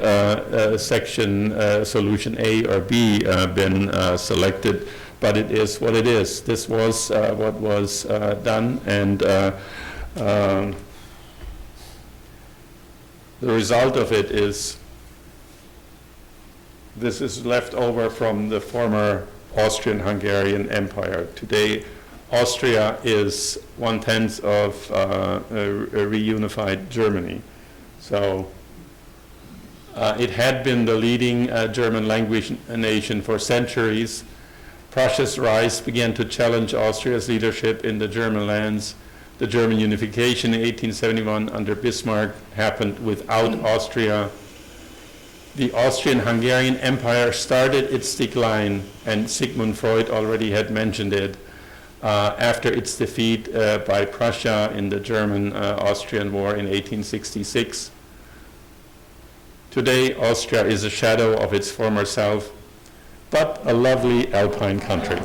solution A or B been selected, but it is what it is. This was what was done, and the result of it is this is left over from the former Austrian-Hungarian Empire. Today, Austria is 1/10 of a reunified Germany. So it had been the leading German language nation for centuries. Prussia's rise began to challenge Austria's leadership in the German lands. The German unification in 1871 under Bismarck happened without Austria. The Austrian-Hungarian Empire started its decline, and Sigmund Freud already had mentioned it, after its defeat by Prussia in the German-Austrian War in 1866. Today, Austria is a shadow of its former self, but a lovely alpine country.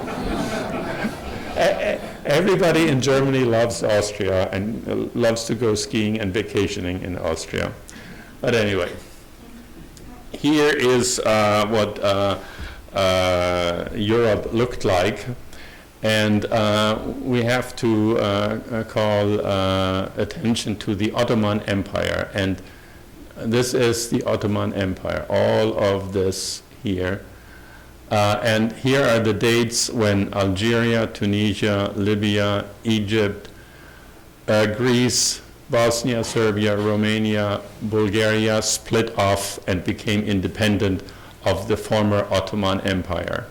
Everybody in Germany loves Austria and loves to go skiing and vacationing in Austria. But anyway, here is what Europe looked like. And we have to call attention to the Ottoman Empire. And this is the Ottoman Empire, all of this here. And here are the dates when Algeria, Tunisia, Libya, Egypt, Greece, Bosnia, Serbia, Romania, Bulgaria split off and became independent of the former Ottoman Empire.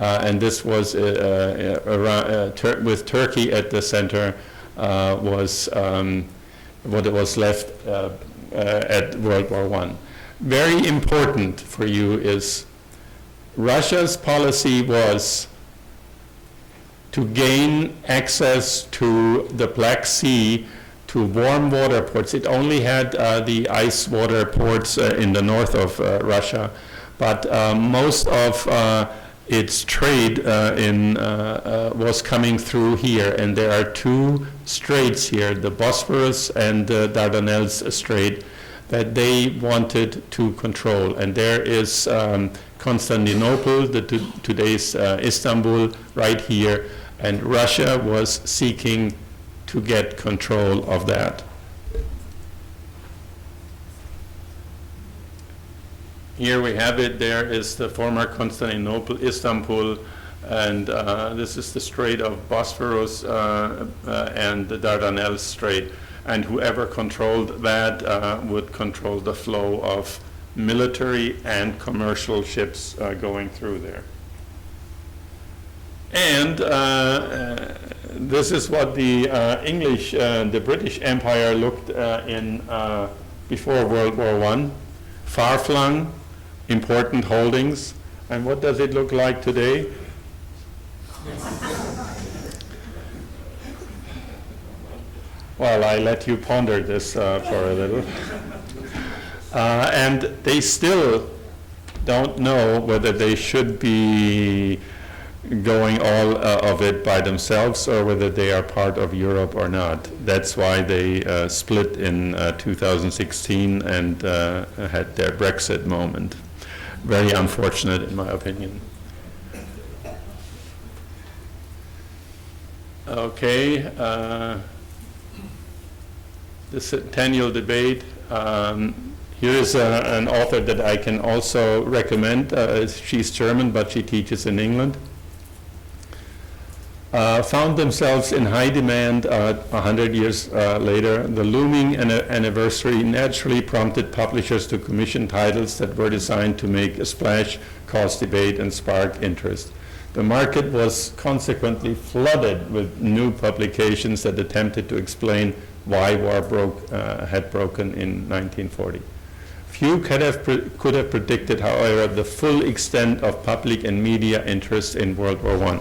And this was with Turkey at the center was what was left at World War I. Very important for you is Russia's policy was to gain access to the Black Sea, to warm water ports. It only had the ice water ports in the north of Russia, but most of its trade was coming through here, and there are two straits here, the Bosphorus and the Dardanelles Strait, that they wanted to control. And there is Constantinople, today's Istanbul, right here, and Russia was seeking to get control of that. Here we have it. There is the former Constantinople, Istanbul, and this is the Strait of Bosphorus and the Dardanelles Strait. and whoever controlled that would control the flow of military and commercial ships going through there. And this is what the the British Empire looked in before World War I. Far-flung, important holdings. And what does it look like today? Well, I let you ponder this for a little. And they still don't know whether they should be going all of it by themselves or whether they are part of Europe or not. That's why they split in 2016 and had their Brexit moment. Very unfortunate, in my opinion. Okay, the centennial debate. Here is an author that I can also recommend. She's German, but she teaches in England. Found themselves in high demand 100 years later. The looming anniversary naturally prompted publishers to commission titles that were designed to make a splash, cause debate, and spark interest. The market was consequently flooded with new publications that attempted to explain why war had broken in 1940. Few could have predicted, however, the full extent of public and media interest in World War I.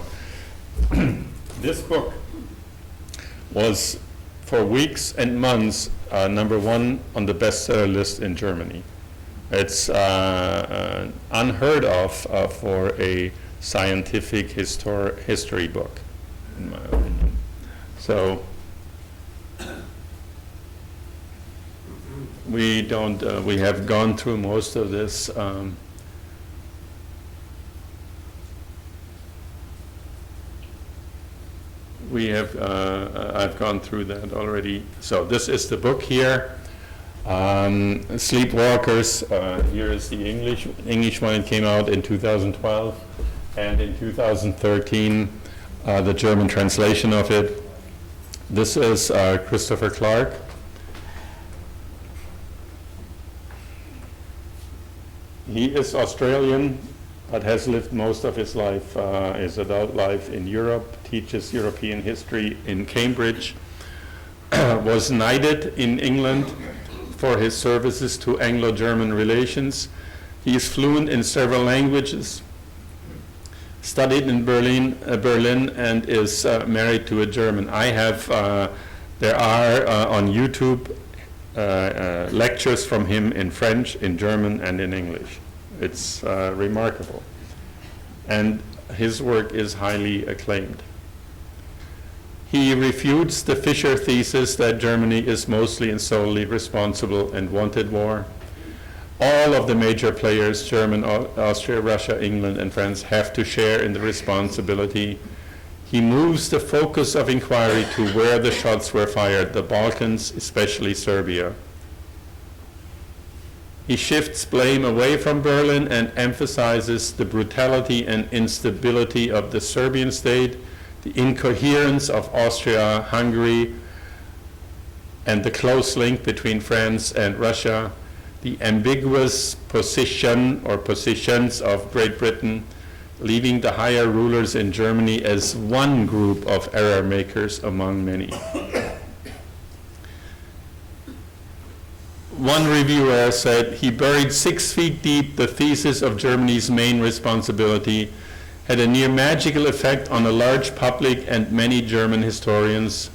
This book was for weeks and months #1 on the bestseller list in Germany. It's unheard of for a scientific history book, in my opinion. So we have gone through most of this. I've gone through that already. So this is the book here. Sleepwalkers. Here is the English one. It came out in 2012, and in 2013, the German translation of it. This is Christopher Clark. He is Australian, but has lived most of his life, his adult life, in Europe, teaches European history in Cambridge, was knighted in England for his services to Anglo-German relations. He is fluent in several languages, studied in Berlin, and is married to a German. There are on YouTube lectures from him in French, in German, and in English. It's remarkable. And his work is highly acclaimed. He refutes the Fischer thesis that Germany is mostly and solely responsible and wanted war. All of the major players, Germany, Austria, Russia, England, and France, have to share in the responsibility. He moves the focus of inquiry to where the shots were fired, the Balkans, especially Serbia. He shifts blame away from Berlin and emphasizes the brutality and instability of the Serbian state, the incoherence of Austria, Hungary, and the close link between France and Russia, the ambiguous position or positions of Great Britain, leaving the higher rulers in Germany as one group of error makers among many. One reviewer said he buried 6 feet deep the thesis of Germany's main responsibility, had a near magical effect on a large public and many German historians,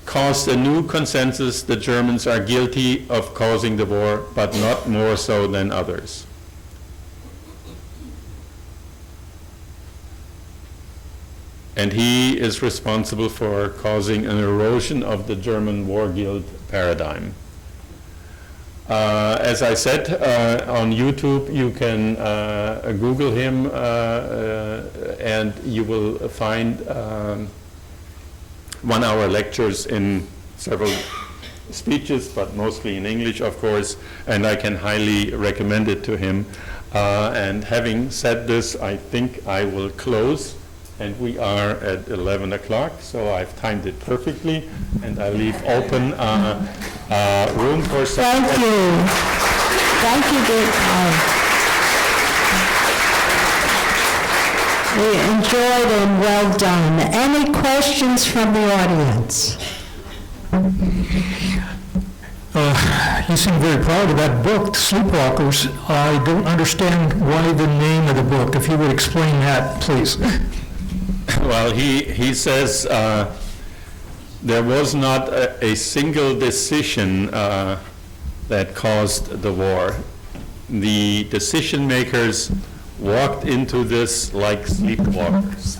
caused a new consensus the Germans are guilty of causing the war, but not more so than others. And he is responsible for causing an erosion of the German war guilt paradigm. As I said, on YouTube you can Google him and you will find 1-hour lectures in several speeches, but mostly in English, of course, and I can highly recommend it to him. And having said this, I think I will close and we are at 11 o'clock, so I've timed it perfectly, and I leave open room for some. Thank you. Thank you, Dick. We enjoyed and well done. Any questions from the audience? You seem very proud of that book, Sleepwalkers. I don't understand why the name of the book. If you would explain that, please. Well, he says there was not a single decision that caused the war. The decision makers walked into this like sleepwalkers.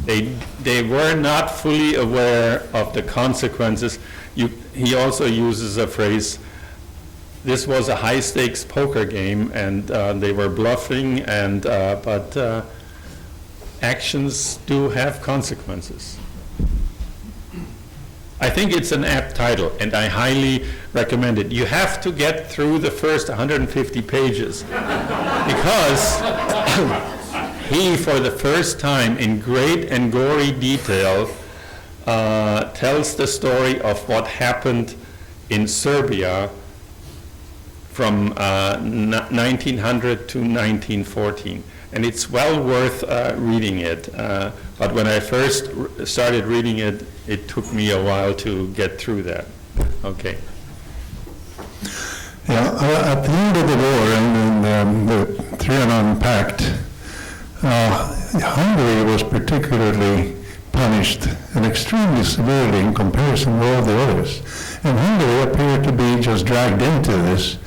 They were not fully aware of the consequences. He also uses a phrase, this was a high-stakes poker game, and they were bluffing, but actions do have consequences. I think it's an apt title, and I highly recommend it. You have to get through the first 150 pages, because he, for the first time, in great and gory detail, tells the story of what happened in Serbia from 1900 to 1914. And it's well worth reading it. But when I first started reading it, it took me a while to get through that. Okay. Yeah, at the end of the war and the Trianon Pact, Hungary was particularly punished and extremely severely in comparison with all the others. And Hungary appeared to be just dragged into this.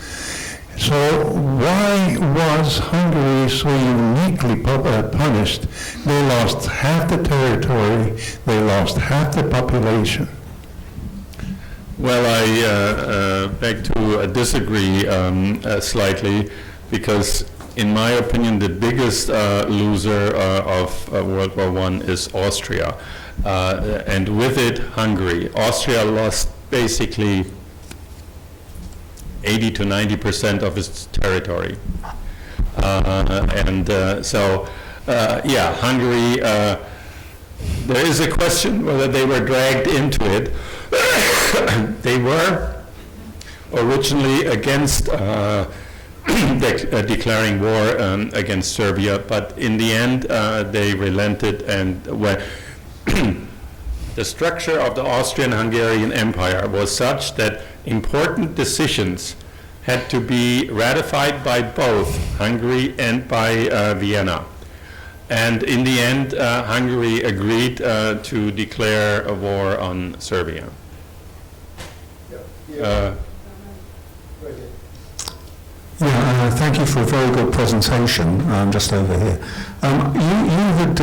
So why was Hungary so uniquely punished? They lost half the territory, they lost half the population. Well, I beg to disagree slightly, because in my opinion, the biggest loser of World War I is Austria, and with it, Hungary. Austria lost basically 80 to 90% of its territory. Hungary, there is a question whether they were dragged into it. They were originally against declaring war against Serbia, but in the end they relented, and the structure of the Austrian-Hungarian Empire was such that important decisions had to be ratified by both Hungary and by Vienna. And in the end, Hungary agreed to declare a war on Serbia. Thank you for a very good presentation. Just over here. You had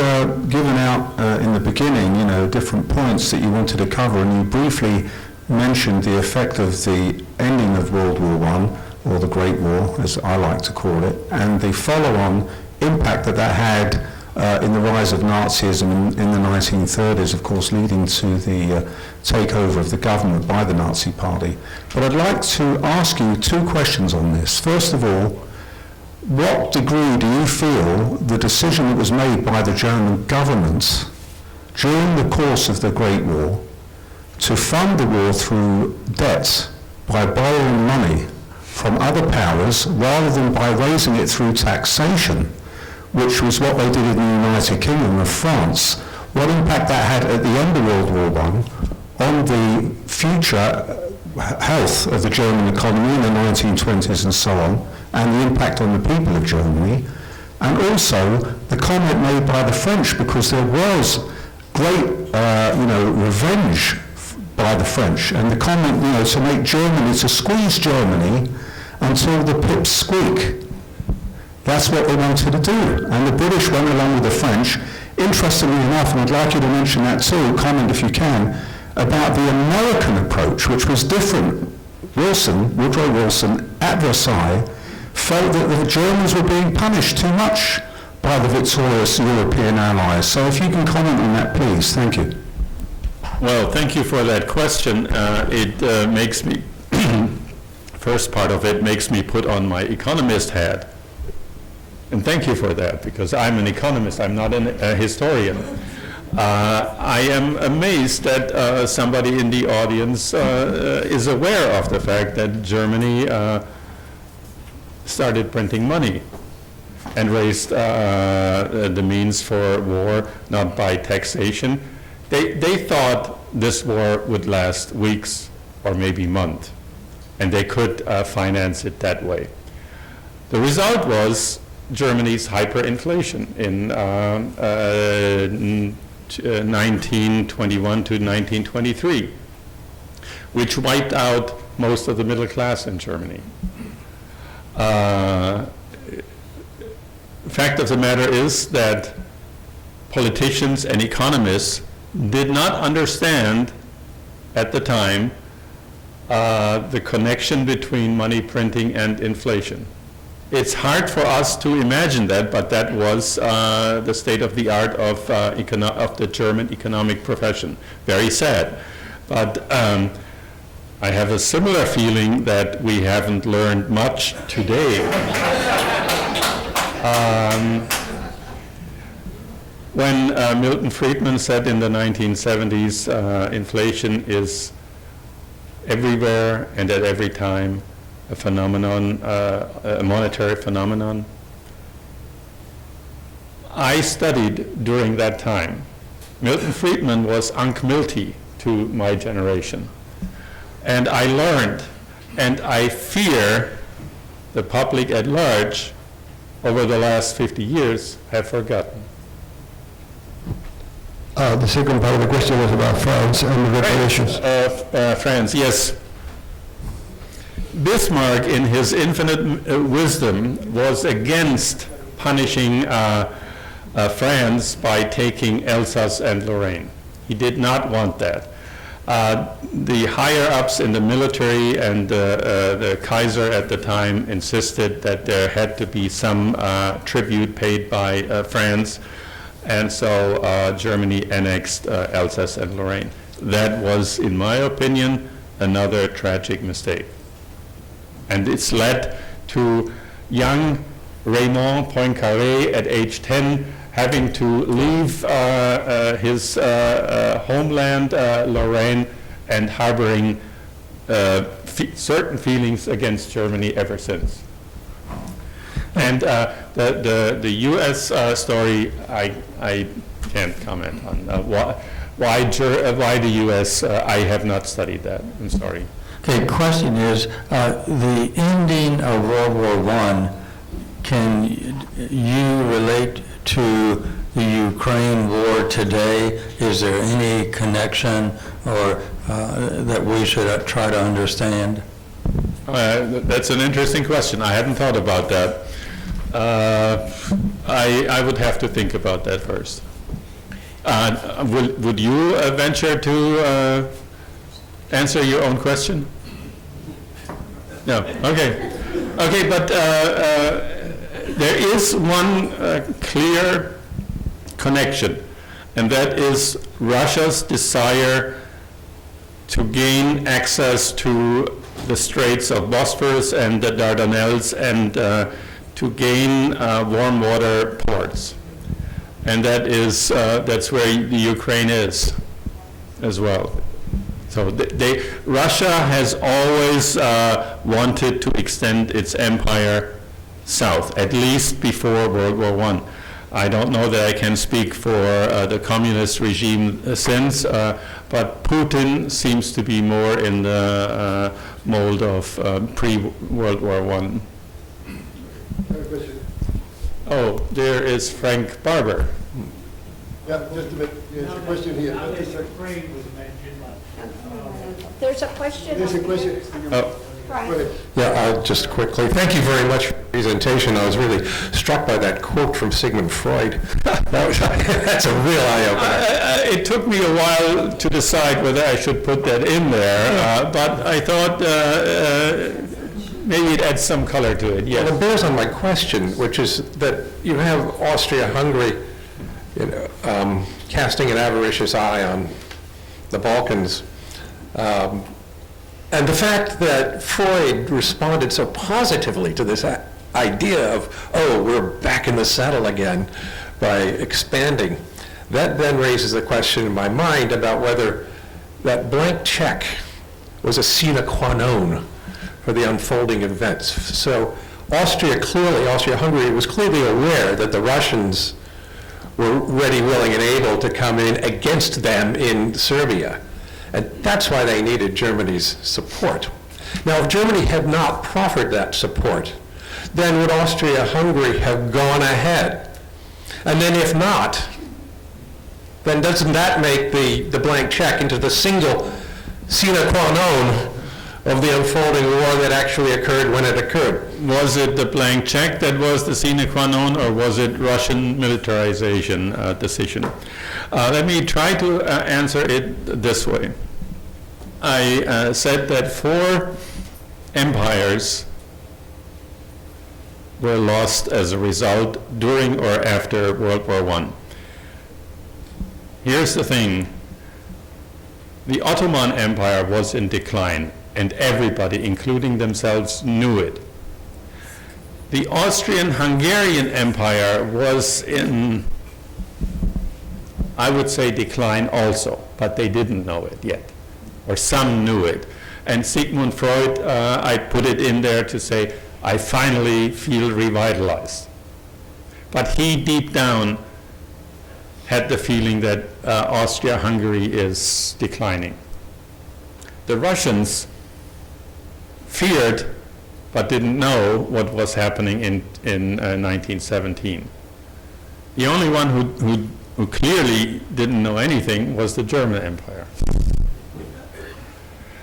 given out in the beginning, different points that you wanted to cover, and you briefly mentioned the effect of the ending of World War I, or the Great War, as I like to call it, and the follow-on impact that had in the rise of Nazism in the 1930s, of course, leading to the takeover of the government by the Nazi Party. But I'd like to ask you two questions on this. First of all, what degree do you feel the decision that was made by the German government during the course of the Great War to fund the war through debt by borrowing money from other powers rather than by raising it through taxation, which was what they did in the United Kingdom of France, what impact that had at the end of World War I on the future health of the German economy in the 1920s and so on, and the impact on the people of Germany, and also the comment made by the French, because there was great, revenge by the French, and the comment, to make Germany, to squeeze Germany until the pips squeak. That's what they wanted to do. And the British went along with the French. Interestingly enough, and I'd like you to mention that too, comment if you can, about the American approach, which was different. Woodrow Wilson, at Versailles, felt that the Germans were being punished too much by the victorious European allies. So if you can comment on that, please. Thank you. Well, thank you for that question. It makes me, first part of it makes me put on my economist hat. And thank you for that, because I'm an economist, I'm not a historian. I am amazed that somebody in the audience is aware of the fact that Germany started printing money and raised the means for war, not by taxation. They thought this war would last weeks or maybe months, and they could finance it that way. The result was Germany's hyperinflation in 1921 to 1923, which wiped out most of the middle class in Germany. Fact of the matter is that politicians and economists did not understand at the time the connection between money printing and inflation. It's hard for us to imagine that, but that was the state of the art of the German economic profession. Very sad. But I have a similar feeling that we haven't learned much today. When Milton Friedman said in the 1970s, inflation is everywhere and at every time a phenomenon, a monetary phenomenon. I studied during that time. Milton Friedman was Unc Milty to my generation. And I learned, and I fear the public at large over the last 50 years have forgotten. The second part of the question was about France and the reparations. France, yes. Bismarck, in his infinite wisdom, was against punishing France by taking Alsace and Lorraine. He did not want that. The higher-ups in the military and the Kaiser at the time insisted that there had to be some tribute paid by France, and so Germany annexed Alsace and Lorraine. That was, in my opinion, another tragic mistake. And it's led to young Raymond Poincaré at age 10 having to leave his homeland, Lorraine, and harboring certain feelings against Germany ever since. And the U.S. Story, I can't comment on. Why the U.S.? I have not studied that. I'm sorry. Okay, question is, the ending of World War I, can you relate to the Ukraine war today? Is there any connection or that we should try to understand? That's an interesting question. I hadn't thought about that. I would have to think about that first. Would you venture to answer your own question? No. Okay. Okay, but there is one clear connection, and that is Russia's desire to gain access to the Straits of Bosphorus and the Dardanelles and to gain warm water ports. And that is, that's where the Ukraine is as well. So Russia has always wanted to extend its empire south, at least before World War I. I don't know that I can speak for the communist regime since, but Putin seems to be more in the mold of pre-World War I. Oh, there is Frank Barber. Yeah, just a bit. There's a question here. There's a question. There's a question. Oh. Right. Yeah, just quickly, thank you very much for the presentation. I was really struck by that quote from Sigmund Freud. That's a real eye-opener. It took me a while to decide whether I should put that in there, but I thought maybe it adds some color to it, yes. Well, it bears on my question, which is that you have Austria-Hungary casting an avaricious eye on the Balkans. And the fact that Freud responded so positively to this idea of, oh, we're back in the saddle again by expanding. That then raises a question in my mind about whether that blank check was a sine qua non for the unfolding events. So Austria-Hungary was clearly aware that the Russians were ready, willing, and able to come in against them in Serbia. And that's why they needed Germany's support. Now, if Germany had not proffered that support, then would Austria-Hungary have gone ahead? And then if not, then doesn't that make the blank check into the single sine qua non of the unfolding war that actually occurred when it occurred? Was it the blank check that was the sine qua non, or was it Russian militarization decision? Let me try to answer it this way. I said that 4 empires were lost as a result during or after World War I. Here's the thing. The Ottoman Empire was in decline, and everybody, including themselves, knew it. The Austrian-Hungarian Empire was in, I would say, decline also, but they didn't know it yet, or some knew it. And Sigmund Freud, I put it in there to say, I finally feel revitalized. But he, deep down, had the feeling that Austria-Hungary is declining. The Russians feared but didn't know what was happening in 1917. The only one who clearly didn't know anything was the German Empire.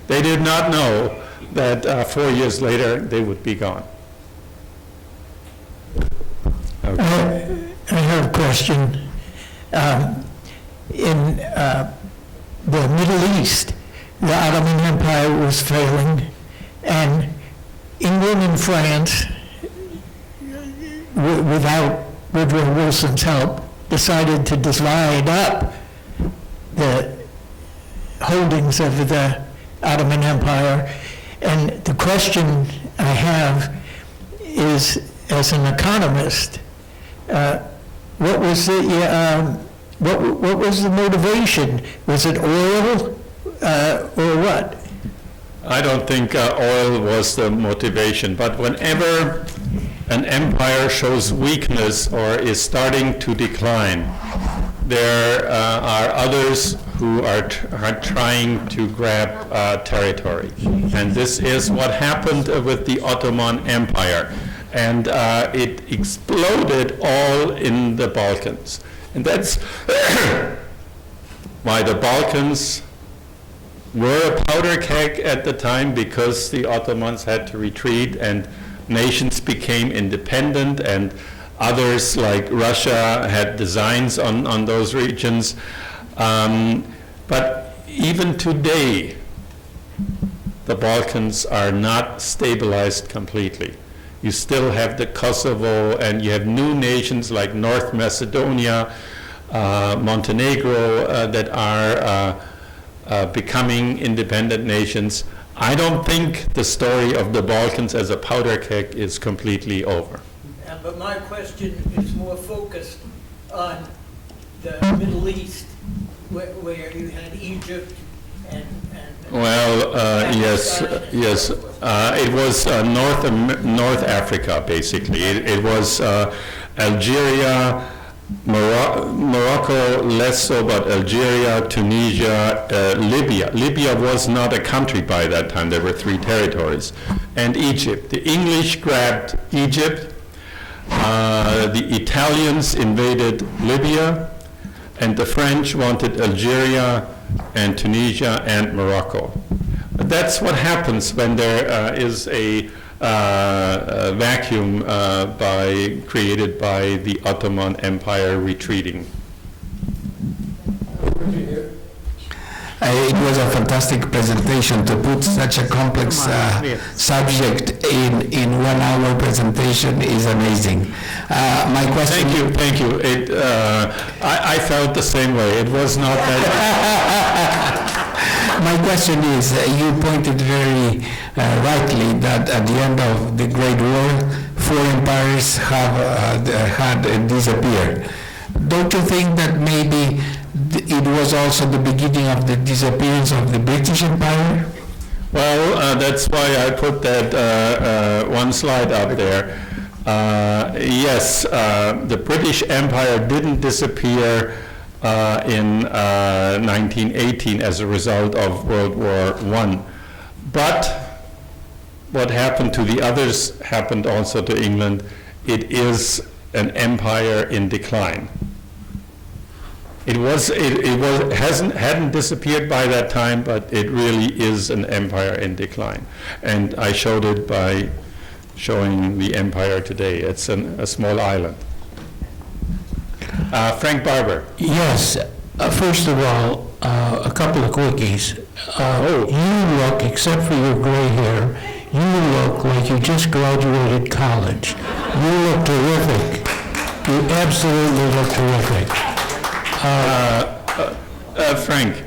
They did not know that 4 years later they would be gone. Okay. I have a question. In the Middle East, the Ottoman Empire was failing, and England and France, without Woodrow Wilson's help, decided to divide up the holdings of the Ottoman Empire. And the question I have is, as an economist, what was the motivation? Was it oil or what? I don't think oil was the motivation, but whenever an empire shows weakness or is starting to decline, there are others who are trying to grab territory. And this is what happened with the Ottoman Empire. And it exploded all in the Balkans. And that's why the Balkans were a powder keg at the time, because the Ottomans had to retreat and nations became independent, and others like Russia had designs on those regions. But even today, the Balkans are not stabilized completely. You still have the Kosovo, and you have new nations like North Macedonia, Montenegro, that are becoming independent nations. I don't think the story of the Balkans as a powder keg is completely over. But my question is more focused on the Middle East, where you had Egypt and yes. It was North Africa, basically. It was Algeria, Morocco, less so, but Algeria, Tunisia, Libya. Libya was not a country by that time. There were 3 territories. And Egypt. The English grabbed Egypt. The Italians invaded Libya. And the French wanted Algeria and Tunisia and Morocco. That's what happens when there is a vacuum created by the Ottoman Empire retreating. It was a fantastic presentation. To put such a complex subject in 1 hour presentation is amazing. My question. Thank you. I felt the same way. It was not that. My question is, you pointed very rightly that at the end of the Great War, four empires have had disappeared. Don't you think that maybe it was also the beginning of the disappearance of the British Empire? Well, that's why I put that one slide up there. Yes, the British Empire didn't disappear in 1918 as a result of World War I. But what happened to the others happened also to England. It is an empire in decline. It hadn't disappeared by that time, but it really is an empire in decline. And I showed it by showing the empire today. It's a small island. Frank Barber. Yes. First of all, a couple of quickies. You look, except for your gray hair, you look like you just graduated college. You look terrific. You absolutely look terrific. Frank,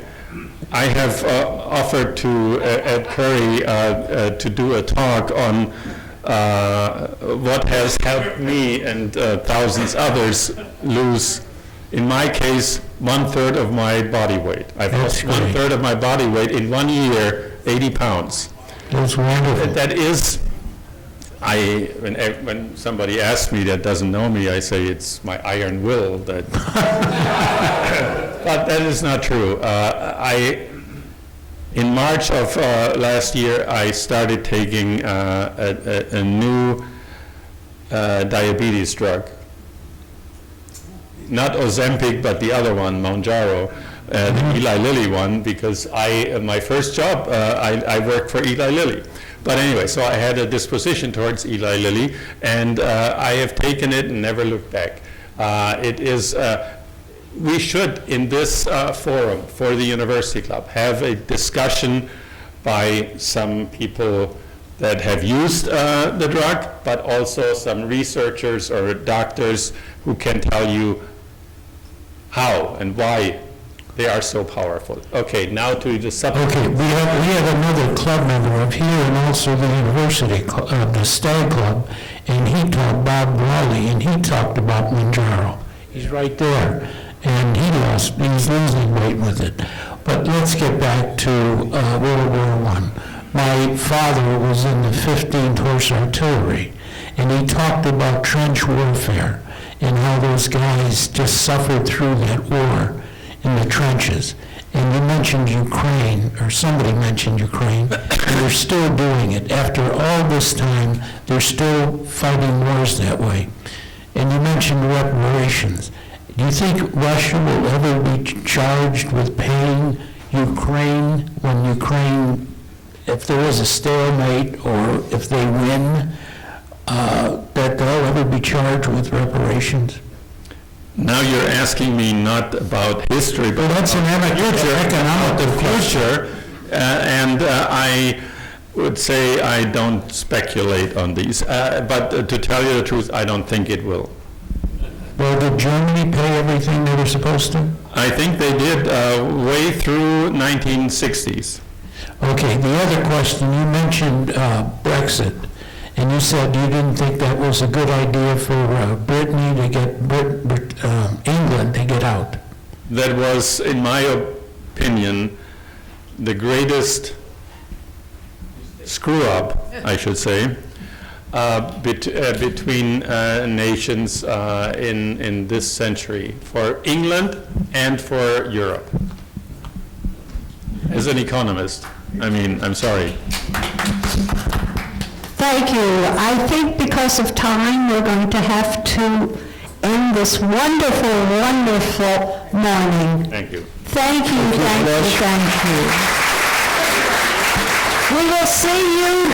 I have offered to Ed Curry to do a talk on what has helped me and thousands others lose, in my case, 1/3 of my body weight. I've lost 1/3 of my body weight in 1 year, 80 pounds. That's wonderful. That is, when somebody asks me that doesn't know me, I say it's my iron will that. But that is not true. In March of last year, I started taking a new diabetes drug. Not Ozempic, but the other one, Mounjaro, the Eli Lilly one, because my first job, I worked for Eli Lilly. But anyway, so I had a disposition towards Eli Lilly, and I have taken it and never looked back. It is, we should, in this forum for the University Club, have a discussion by some people that have used the drug, but also some researchers or doctors who can tell you how and why they are so powerful. Okay, now to the subject. Okay, we have another club member up here and also the university, the Stag Club, and he talked, Bob Brawley, and he talked about Mounjaro. He's right there, and he's losing weight with it. But let's get back to World War I. My father was in the 15th Horse Artillery, and he talked about trench warfare and how those guys just suffered through that war in the trenches. And you mentioned Ukraine, or somebody mentioned Ukraine, and they're still doing it. After all this time, they're still fighting wars that way. And you mentioned reparations. Do you think Russia will ever be charged with paying Ukraine when Ukraine, if there is a stalemate or if they win, that they'll ever be charged with reparations? Now you're asking me not about history, but that's an economic future, and I would say I don't speculate on these. But to tell you the truth, I don't think it will. Well, did Germany pay everything they were supposed to? I think they did way through 1960s. Okay, the other question, you mentioned Brexit. And you said you didn't think that was a good idea for Brittany to get England to get out. That was, in my opinion, the greatest screw-up, I should say, between nations in this century, for England and for Europe. As an economist, I mean, I'm sorry. Thank you. I think because of time, we're going to have to end this wonderful, wonderful morning. Thank you. Thank you, thank you, thank you. We will see you